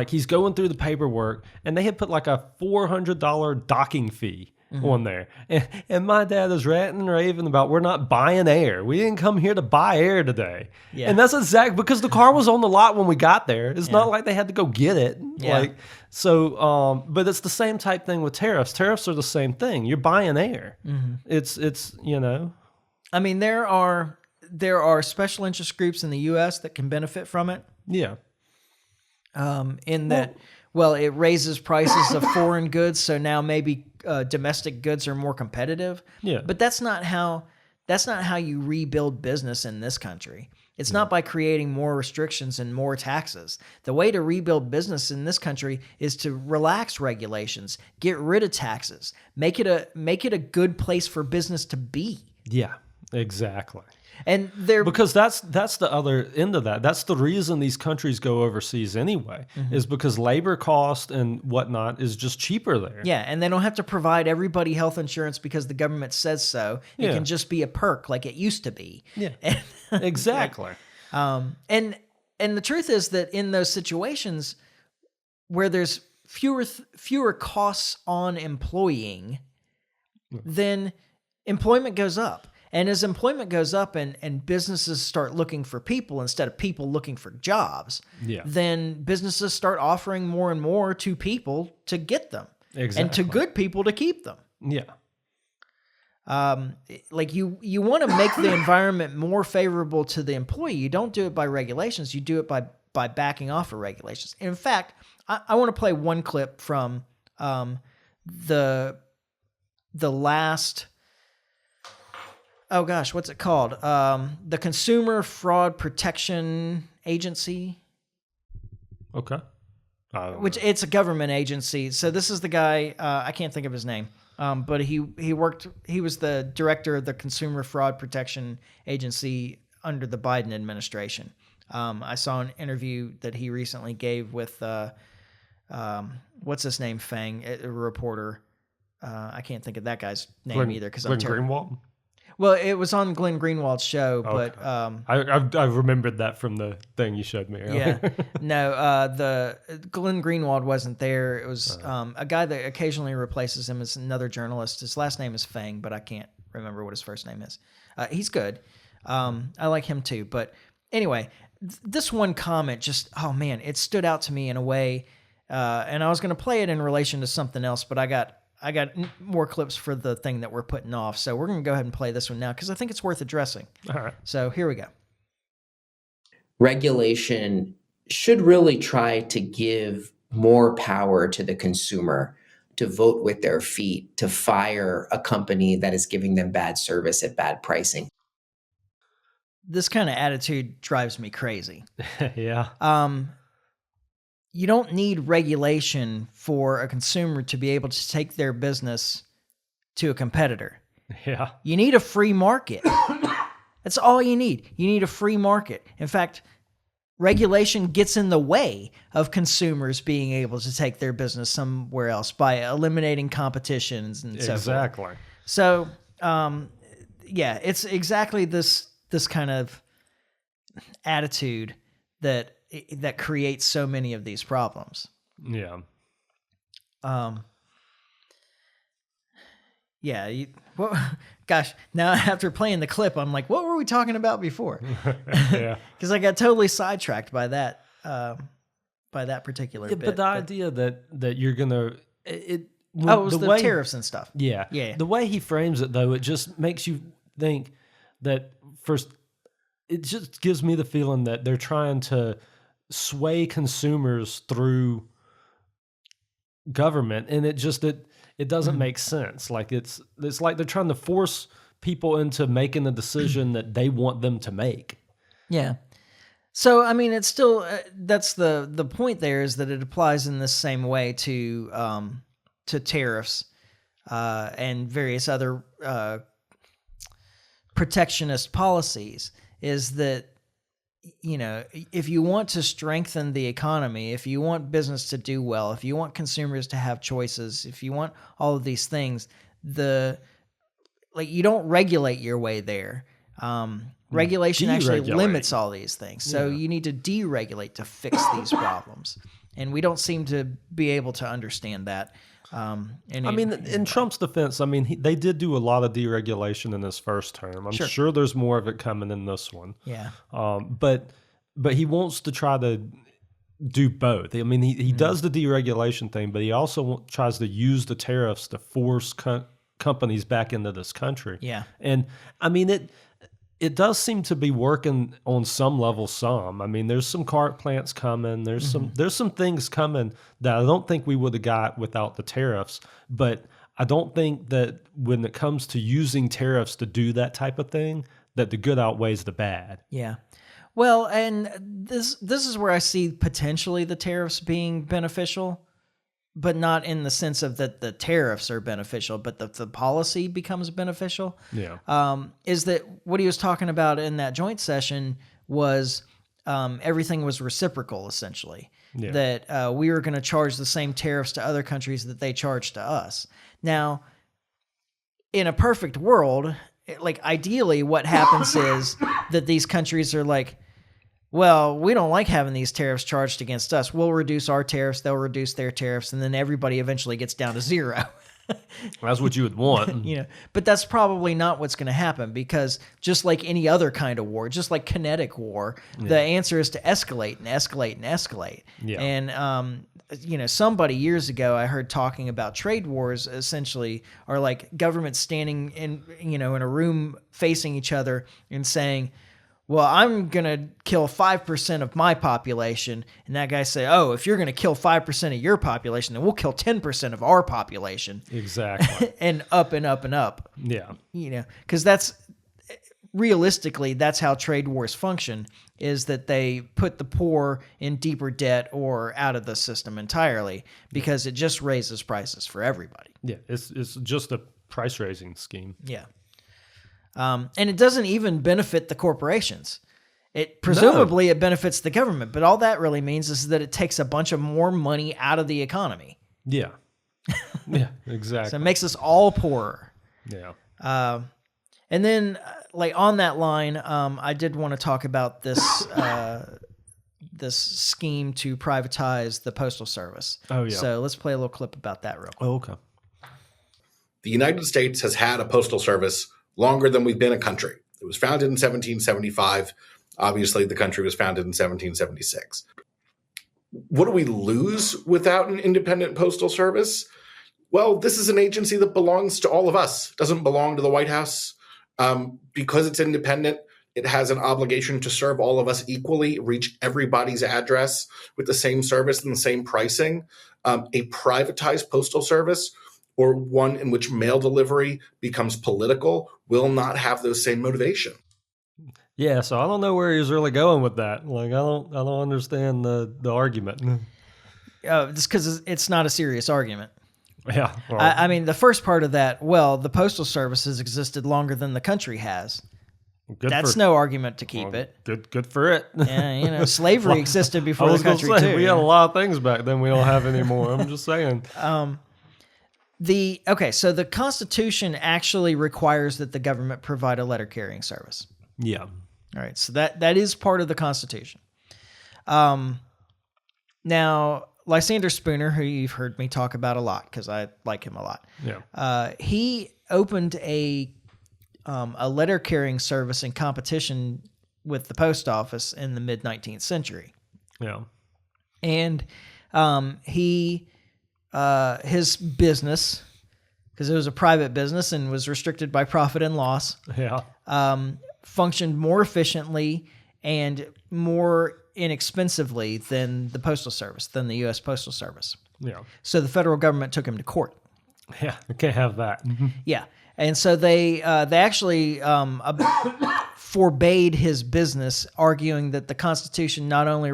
he's going through the paperwork, and they had put like a $400 docking fee on there. And my dad is ranting and raving about we're not buying air. We didn't come here to buy air today. Yeah. And that's because the car was on the lot when we got there. It's not like they had to go get it. Yeah. But it's the same type thing with tariffs. Tariffs are the same thing. You're buying air. It's you know. I mean, there are special interest groups in the U.S. that can benefit from it. Yeah. It raises prices of foreign goods, so now maybe domestic goods are more competitive. Yeah. But that's not how you rebuild business in this country. It's not by creating more restrictions and more taxes. The way to rebuild business in this country is to relax regulations, get rid of taxes, make it a good place for business to be. Yeah, exactly. And because that's the other end of that. That's the reason these countries go overseas anyway, is because labor cost and whatnot is just cheaper there. Yeah, and they don't have to provide everybody health insurance because the government says so. It can just be a perk like it used to be. Yeah, exactly. And the truth is that in those situations where there's fewer costs on employing, then employment goes up. And as employment goes up and businesses start looking for people instead of people looking for jobs, then businesses start offering more and more to people to get them. Exactly. And to good people to keep them. Yeah. Like you want to make the environment more favorable to the employee. You don't do it by regulations. You do it by backing off of regulations. In fact, I want to play one clip from the last... Oh gosh, what's it called? The Consumer Fraud Protection Agency. Okay. Which it's a government agency. So this is the guy, I can't think of his name, but he was the director of the Consumer Fraud Protection Agency under the Biden administration. I saw an interview that he recently gave with, what's his name, Fang, a reporter. I can't think of that guy's name either because I'm terrible. Greenwald? Well, it was on Glenn Greenwald's show, but I remembered that from the thing you showed me earlier. Yeah, no, the Glenn Greenwald wasn't there. It was a guy that occasionally replaces him as another journalist. His last name is Fang, but I can't remember what his first name is. He's good. I like him too. But anyway, this one comment just, oh man, it stood out to me in a way. And I was going to play it in relation to something else, but I got more clips for the thing that we're putting off. So we're going to go ahead and play this one now because I think it's worth addressing. All right. So here we go. Regulation should really try to give more power to the consumer to vote with their feet, to fire a company that is giving them bad service at bad pricing. this kind of attitude drives me crazy. Yeah. You don't need regulation for a consumer to be able to take their business to a competitor. Yeah. You need a free market. That's all you need. You need a free market. In fact, regulation gets in the way of consumers being able to take their business somewhere else by eliminating competitions and so forth. Exactly. So, yeah, it's exactly this kind of attitude that creates so many of these problems. Yeah. Yeah. Gosh, now after playing the clip, I'm like, what were we talking about before? Yeah. Because I got totally sidetracked by that particular bit. But the idea that you're gonna it was the tariffs and stuff. Yeah. The way he frames it, though, it just makes you think that first. It just gives me the feeling that they're trying to sway consumers through government, and it doesn't make sense. Like it's like they're trying to force people into making a decision that they want them to make. Yeah. So I mean, it's still that's the point. There is that it applies in the same way to tariffs and various other protectionist policies. Is that, you know, if you want to strengthen the economy, if you want business to do well, if you want consumers to have choices, if you want all of these things, you don't regulate your way there. Regulation actually limits all these things. So you need to deregulate to fix these problems. And we don't seem to be able to understand that. In Trump's defense, they did do a lot of deregulation in his first term. I'm sure there's more of it coming in this one. Yeah. But he wants to try to do both. I mean, he does the deregulation thing, but he also tries to use the tariffs to force companies back into this country. Yeah. And I mean, it does seem to be working on some level. I mean, there's some car plants coming. There's some things coming that I don't think we would have got without the tariffs. But I don't think that when it comes to using tariffs to do that type of thing, that the good outweighs the bad. Yeah. Well, and this is where I see potentially the tariffs being beneficial, but not in the sense of that the tariffs are beneficial, but the policy becomes beneficial. Yeah. Is that what he was talking about in that joint session was everything was reciprocal, essentially. Yeah. That we were going to charge the same tariffs to other countries that they charge to us. Now, in a perfect world, ideally what happens is that these countries are like, well, we don't like having these tariffs charged against us. We'll reduce our tariffs, they'll reduce their tariffs, and then everybody eventually gets down to zero. That's what you would want. But that's probably not what's going to happen, because just like any other kind of war, just like kinetic war, the answer is to escalate and escalate and escalate. Yeah. And somebody years ago I heard talking about trade wars essentially are like governments standing in a room facing each other and saying, well, I'm going to kill 5% of my population. And that guy say, oh, if you're going to kill 5% of your population, then we'll kill 10% of our population. Exactly. And up and up and up. Yeah. Because that's realistically, that's how trade wars function, is that they put the poor in deeper debt or out of the system entirely because it just raises prices for everybody. Yeah. It's just a price raising scheme. Yeah. And it doesn't even benefit the corporations. It presumably it benefits the government, but all that really means is that it takes a bunch of more money out of the economy. Yeah. Yeah, exactly. So it makes us all poorer. Yeah. And then on that line, I did want to talk about this this scheme to privatize the postal service. Oh yeah. So let's play a little clip about that real quick. Oh, okay. The United States has had a postal service longer than we've been a country. It was founded in 1775. Obviously, the country was founded in 1776. What do we lose without an independent postal service? Well, this is an agency that belongs to all of us. It doesn't belong to the White House. Because it's independent, it has an obligation to serve all of us equally, reach everybody's address with the same service and the same pricing. A privatized postal service, or one in which mail delivery becomes political, will not have those same motivation. Yeah, so I don't know where he's really going with that. Like, I don't understand the argument. Just because it's not a serious argument. Yeah. I mean, the first part of that, well, the postal service has existed longer than the country has. That's no argument to keep it. Good for it. Yeah, slavery existed before the country too. We had a lot of things back then we don't have anymore. I'm just saying. So the Constitution actually requires that the government provide a letter carrying service. Yeah. All right, so that is part of the Constitution. Now, Lysander Spooner, who you've heard me talk about a lot because I like him a lot. Yeah. He opened a letter carrying service in competition with the post office in the mid 19th century. Yeah. And his business, because it was a private business and was restricted by profit and loss, functioned more efficiently and more inexpensively than the postal service, than the U.S. Postal Service. Yeah. So the federal government took him to court. Yeah, we can't have that. Yeah. And so they actually forbade his business, arguing that the Constitution not only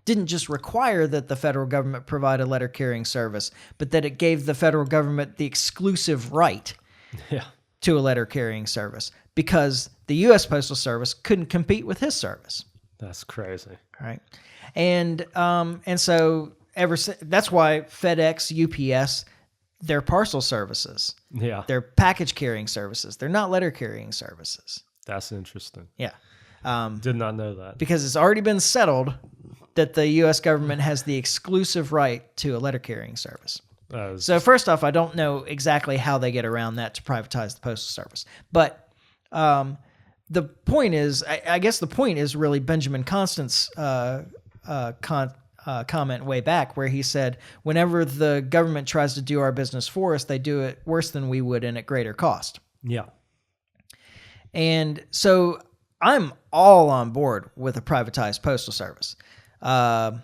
didn't just require that the federal government provide a letter carrying service, but that it gave the federal government the exclusive right to a letter carrying service because the U.S. Postal Service couldn't compete with his service. That's crazy. Right. And so that's why FedEx, UPS, they're parcel services. Yeah. They're package carrying services. They're not letter carrying services. That's interesting. Yeah. Did not know that. Because it's already been settled that the U.S. government has the exclusive right to a letter carrying service. So first off, I don't know exactly how they get around that to privatize the postal service. But the point is, I guess the point is really Benjamin Constant's comment way back where he said, whenever the government tries to do our business for us, they do it worse than we would and at greater cost. Yeah. And so I'm all on board with a privatized postal service. I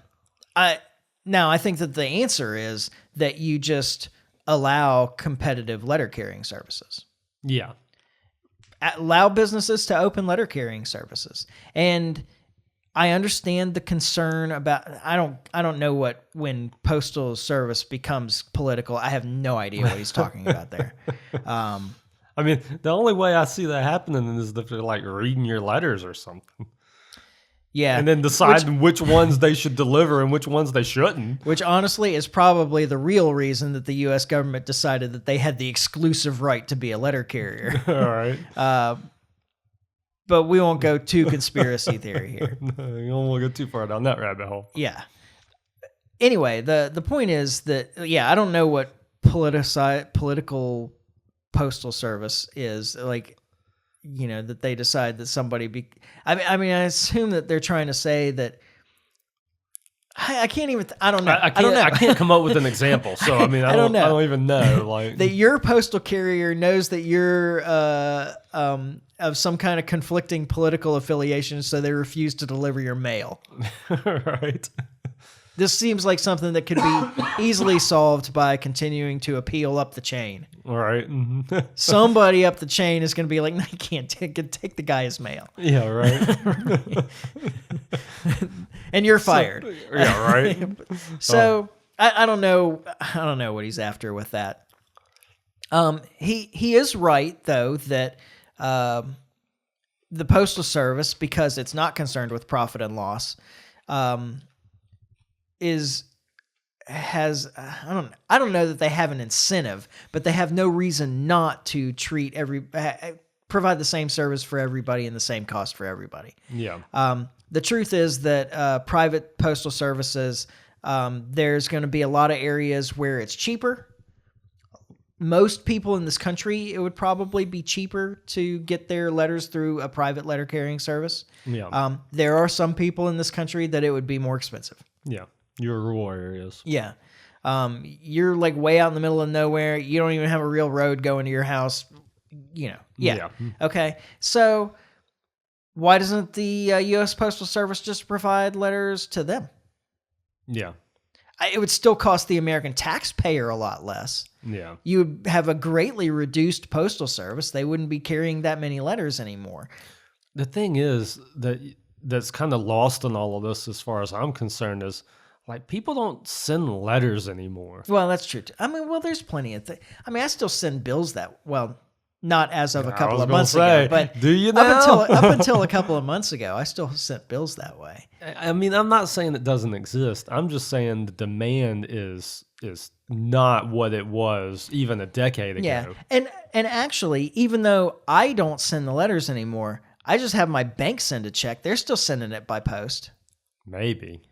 think that the answer is that you just allow competitive letter carrying services. Yeah. Allow businesses to open letter carrying services. And I understand the concern about, I don't know when postal service becomes political. I have no idea what he's talking about there. I mean, the only way I see that happening is if they're like reading your letters or something. Yeah. And then deciding which ones they should deliver and which ones they shouldn't. Which honestly is probably the real reason that the U.S. government decided that they had the exclusive right to be a letter carrier. All right. But we won't go too conspiracy theory here. No, you don't want to go too far down that rabbit hole. Yeah. Anyway, the point is that, I don't know what political postal service is like, that they decide that somebody I mean, I assume that they're trying to say that I can't even, I don't know. I don't know. I can't come up with an example. So, I mean, I don't know. I don't even know. Like that your postal carrier knows that you're of some kind of conflicting political affiliation, so they refuse to deliver your mail. Right. This seems like something that could be easily solved by continuing to appeal up the chain. All right. Somebody up the chain is going to be like, no, you can't take the guy's mail. Yeah, right. And you're fired. Yeah, right. So I don't know. I don't know what he's after with that. He is right though that the postal service, because it's not concerned with profit and loss, has I don't know that they have an incentive, but they have no reason not to provide the same service for everybody and the same cost for everybody. Yeah. The truth is that private postal services, there's going to be a lot of areas where it's cheaper. Most people in this country, it would probably be cheaper to get their letters through a private letter carrying service. Yeah. There are some people in this country that it would be more expensive. Yeah. Your rural areas. Yeah. You're like way out in the middle of nowhere. You don't even have a real road going to your house. Yeah. Okay. So why doesn't the U.S. Postal Service just provide letters to them? Yeah. It would still cost the American taxpayer a lot less. Yeah. You would have a greatly reduced postal service. They wouldn't be carrying that many letters anymore. the thing is that's kind of lost in all of this, as far as I'm concerned, is like people don't send letters anymore. Well, that's true. I mean, well, there's plenty of things. I mean, I still send bills not as of a I couple was of gonna months say, ago, but do you now? up until a couple of months ago, I still sent bills that way. I mean, I'm not saying it doesn't exist. I'm just saying the demand is not what it was even a decade ago. Yeah, and actually, even though I don't send the letters anymore, I just have my bank send a check. They're still sending it by post. Maybe.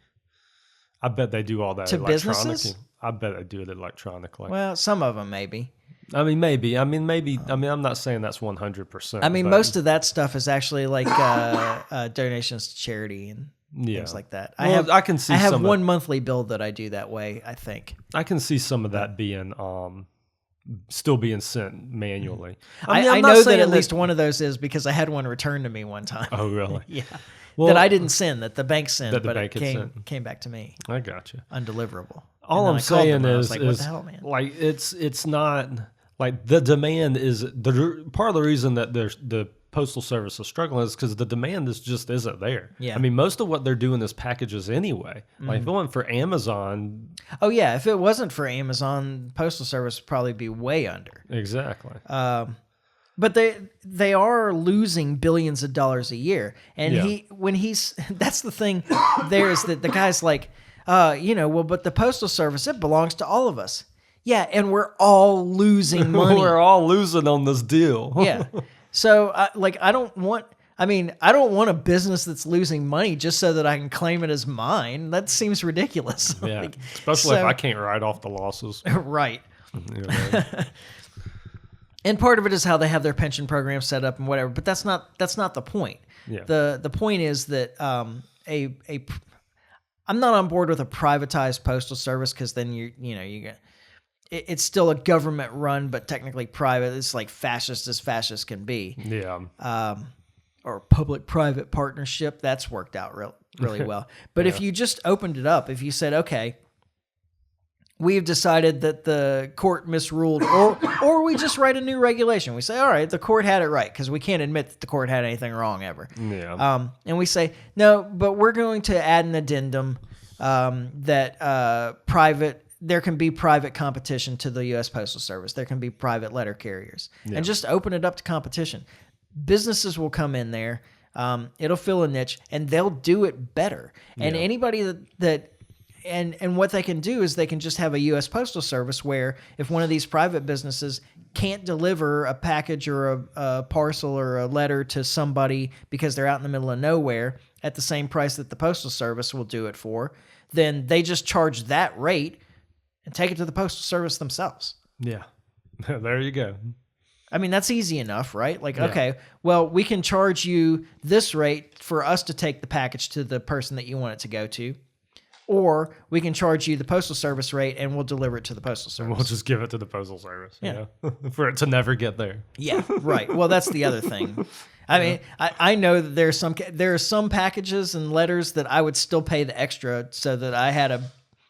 I bet they do all that To electronically. businesses? I bet they do it electronically. Well, some of them maybe. I mean, maybe. I mean, I'm not saying that's 100%. I mean, but most of that stuff is actually like donations to charity and things like that. Well, I can see I have some one monthly bill that I do that way, I think. I can see some of that being still being sent manually. I I'm not know that saying at least one of those is because I had one returned to me one time. Oh, really? Yeah. Well, that I didn't send, that the bank sent, that the but bank it had sent. came back to me I got you. undeliverable. All And I'm then I called saying them and I was is, like, what the hell, man? like it's not like the demand is part of the reason that the postal service is struggling is because the demand just isn't there. Yeah. I mean, most of what they're doing is packages anyway. Like if it went for Amazon, Oh yeah, if it wasn't for Amazon, postal service would probably be way under. exactly. But they are losing billions of dollars a year, and Yeah. that's the thing. There is that the guy's like, but the postal service, it belongs to all of us. Yeah, and we're all losing money. We're all losing on this deal. Yeah, so I don't want a business that's losing money just so that I can claim it as mine. That seems ridiculous. Yeah, especially if I can't write off the losses. Right. You know? And part of it is how they have their pension program set up and whatever, but that's not the point. Yeah. The point is that I'm not on board with a privatized postal service because then you get it's still a government run but technically private. It's like fascist as fascist can be. Yeah. Or public-private partnership, that's worked out really well. But if you just opened it up, if you said, okay, we've decided that the court misruled, or we just write a new regulation. We say, all right, the court had it right, because we can't admit that the court had anything wrong ever. Yeah. And we say, no, but we're going to add an addendum that there can be private competition to the U.S. Postal Service. There can be private letter carriers. Yeah. And just open it up to competition. Businesses will come in there. It'll fill a niche, and they'll do it better. And Yeah. anybody and what they can do is they can just have a U.S. Postal Service where if one of these private businesses can't deliver a package or a parcel or a letter to somebody because they're out in the middle of nowhere at the same price that the Postal Service will do it for, then they just charge that rate and take it to the Postal Service themselves. Yeah. There you go. I mean, that's easy enough, right? Like, Yeah. okay, well, we can charge you this rate for us to take the package to the person that you want it to go to. Or we can charge you the Postal Service rate and we'll deliver it to the Postal Service. We'll just give it to the Postal Service. Yeah. You know? For it to never get there. Yeah, right. Well, that's the other thing. I mean, I know that there are some packages and letters that I would still pay the extra so that I had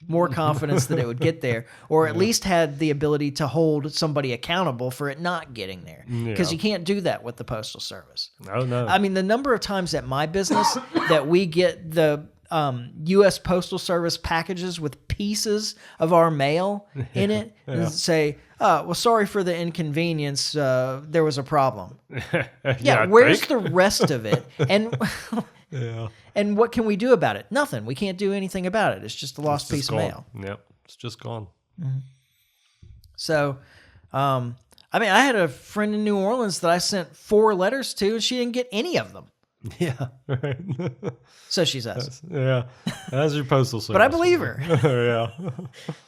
more confidence that it would get there, or at least had the ability to hold somebody accountable for it not getting there. Because you can't do that with the Postal Service. Oh, no. I mean, the number of times at my business that we get the U.S. Postal Service packages with pieces of our mail in it and say, well, sorry for the inconvenience. There was a problem. Yeah, where's the rest of it? And Yeah. and what can we do about it? Nothing. We can't do anything about it. It's just a lost piece of mail. Yep. It's just gone. So, I mean, I had a friend in New Orleans that I sent 4 letters to, and she didn't get any of them. Yeah. Right. So she says. Yeah. That's your postal service. But I believe her. Yeah.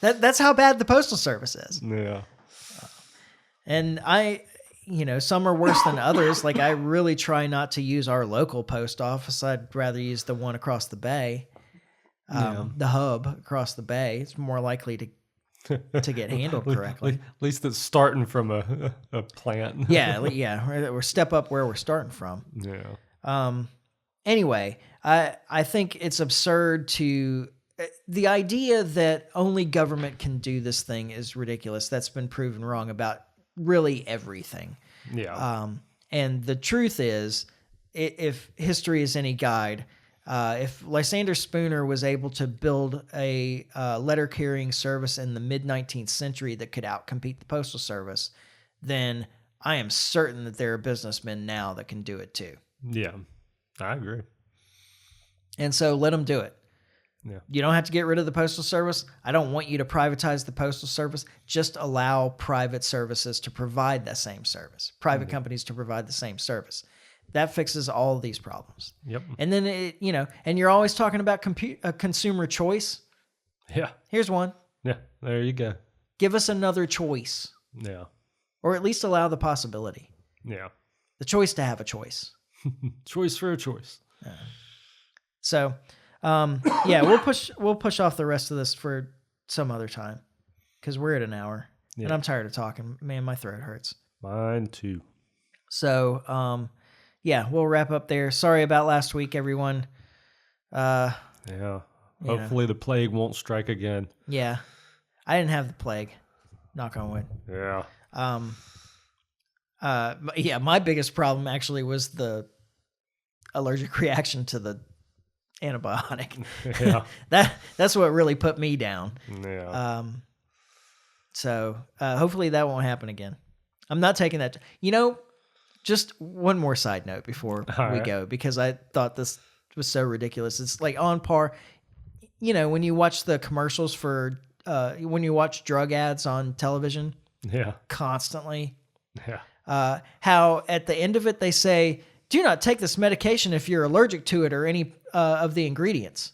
That's how bad the Postal Service is. Yeah. And some are worse than others. Like, I really try not to use our local post office. I'd rather use the one across the bay, the hub across the bay. It's more likely to get handled correctly. At least it's starting from a plant. Yeah. We're step up where we're starting from. Yeah. Anyway, I think it's absurd the idea that only government can do this thing is ridiculous. That's been proven wrong about really everything. Yeah. And the truth is if history is any guide, if Lysander Spooner was able to build a letter carrying service in the mid 19th century that could outcompete the Postal Service, then I am certain that there are businessmen now that can do it too. Yeah, I agree. And so let them do it. Yeah. You don't have to get rid of the Postal Service. I don't want you to privatize the Postal Service. Just allow private services to provide that same service, private companies to provide the same service. That fixes all of these problems. Yep. And then, and you're always talking about consumer choice. Yeah. Here's one. Yeah. There you go. Give us another choice, Yeah. or at least allow the possibility, Yeah. the choice to have a choice. Choice for a choice. So, we'll push off the rest of this for some other time because we're at an hour and I'm tired of talking. Man, my throat hurts. Mine too. So, we'll wrap up there. Sorry about last week, everyone. Yeah. Hopefully the plague won't strike again. Yeah. I didn't have the plague. Knock on wood. Yeah. My biggest problem actually was the allergic reaction to the antibiotic. Yeah. That's what really put me down. Yeah. So hopefully that won't happen again. I'm not taking that. Just one more side note before we go, because I thought this was so ridiculous. It's like on par. When you watch the commercials for, when you watch drug ads on television, Yeah. constantly, Yeah. how at the end of it they say, "Do not take this medication if you're allergic to it or any of the ingredients."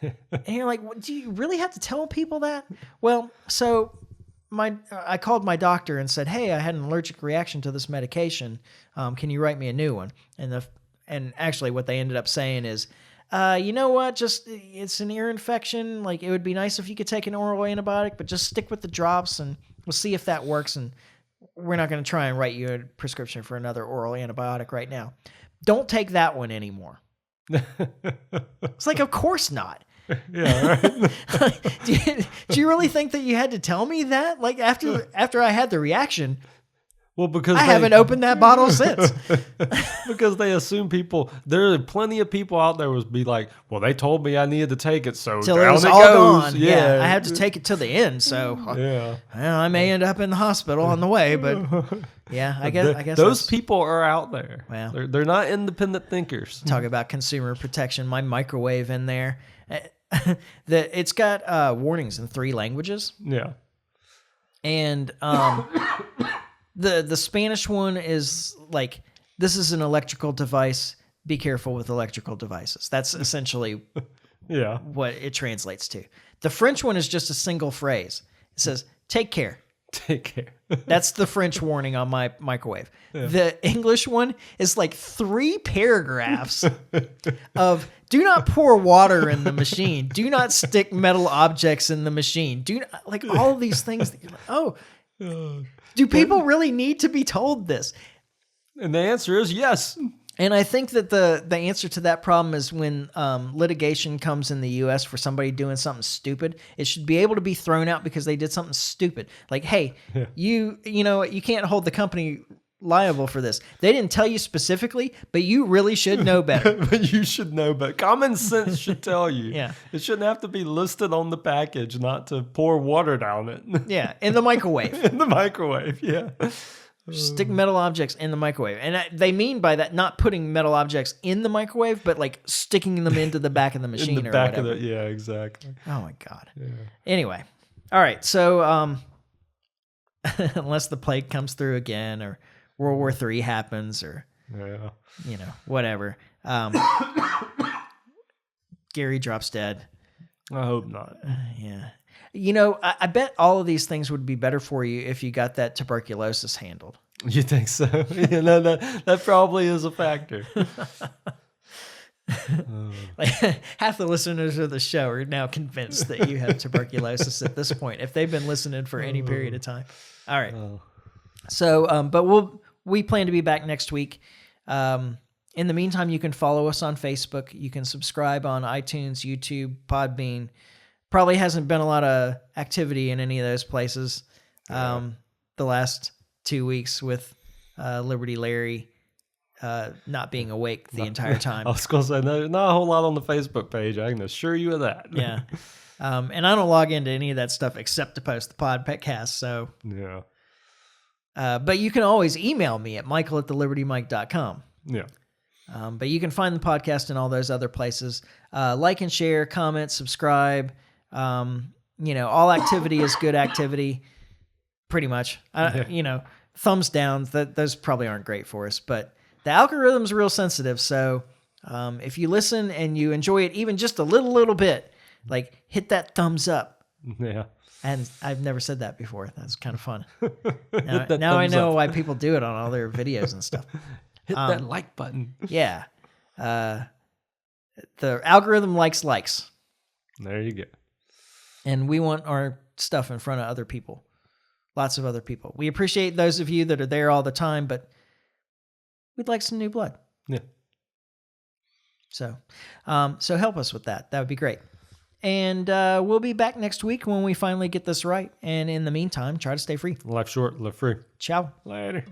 And you're like, do you really have to tell people that? Well, so I called my doctor and said, "Hey, I had an allergic reaction to this medication. Can you write me a new one?" And actually what they ended up saying is, you know what? Just, it's an ear infection. Like, it would be nice if you could take an oral antibiotic, but just stick with the drops and we'll see if that works. And we're not going to try and write you a prescription for another oral antibiotic right now. Don't take that one anymore. It's like, of course not. Yeah. Right. Do you really think that you had to tell me that? Like, after I had the reaction, Well, because I haven't opened that bottle since. Because they assume there are plenty of people out there would be like, well, they told me I needed to take it, so Till down it was it all goes. gone. Yeah. I have to take it to the end. So Yeah. well, I may end up in the hospital on the way, but yeah, I guess those that's- people are out there. Well. They're not independent thinkers. talk about consumer protection. My microwave in there, it's got warnings in 3 languages, Yeah. and the Spanish one is like, this is an electrical device. Be careful with electrical devices. That's essentially Yeah. what it translates to. The French one is just a single phrase. It says, "Take care." Take care. That's the French warning on my microwave. The English one is like 3 paragraphs of, do not pour water in the machine. Do not stick metal objects in the machine. Do not, like, all of these things that you're like, oh, do people really need to be told this? And the answer is yes. And I think that the answer to that problem is when litigation comes in the U.S. for somebody doing something stupid, it should be able to be thrown out because they did something stupid. Like, hey, you can't hold the company liable for this. They didn't tell you specifically, but you really should know better. But you should know better. Common sense should tell you. Yeah. It shouldn't have to be listed on the package not to pour water down it. Yeah, in the microwave. In the microwave, yeah. Stick metal objects in the microwave. And they mean by that not putting metal objects in the microwave, but like sticking them into the back of the machine In the or back whatever. of the, yeah, exactly. Oh my God. Yeah. Anyway. All right. So unless the plague comes through again or World War III happens or, Yeah. whatever. Gary drops dead. I hope not. Yeah. I bet all of these things would be better for you if you got that tuberculosis handled. You think so? Yeah, that probably is a factor. Like, half the listeners of the show are now convinced that you have tuberculosis at this point, if they've been listening for any period of time. All right. So, but we plan to be back next week. In the meantime, you can follow us on Facebook. You can subscribe on iTunes, YouTube, Podbean. Probably hasn't been a lot of activity in any of those places the last 2 weeks with Liberty Larry not being awake the entire time. I was going to say, no, not a whole lot on the Facebook page. I can assure you of that. Yeah. And I don't log into any of that stuff except to post the podcast. So, Yeah. but you can always email me at michael@thelibertymike.com. Yeah. But you can find the podcast in all those other places. Like and share, comment, subscribe. All activity is good activity, pretty much. Thumbs down, those probably aren't great for us, but the algorithm's real sensitive. So if you listen and you enjoy it even just a little bit, like hit that thumbs up. Yeah. And I've never said that before. That's kind of fun. That Now I thumbs know up. why people do it on all their videos and stuff. Hit that like button. Yeah. The algorithm likes. There you go. And we want our stuff in front of other people. Lots of other people. We appreciate those of you that are there all the time, but we'd like some new blood. Yeah. So help us with that. That would be great. And we'll be back next week when we finally get this right. And in the meantime, try to stay free. Life short, live free. Ciao. Later.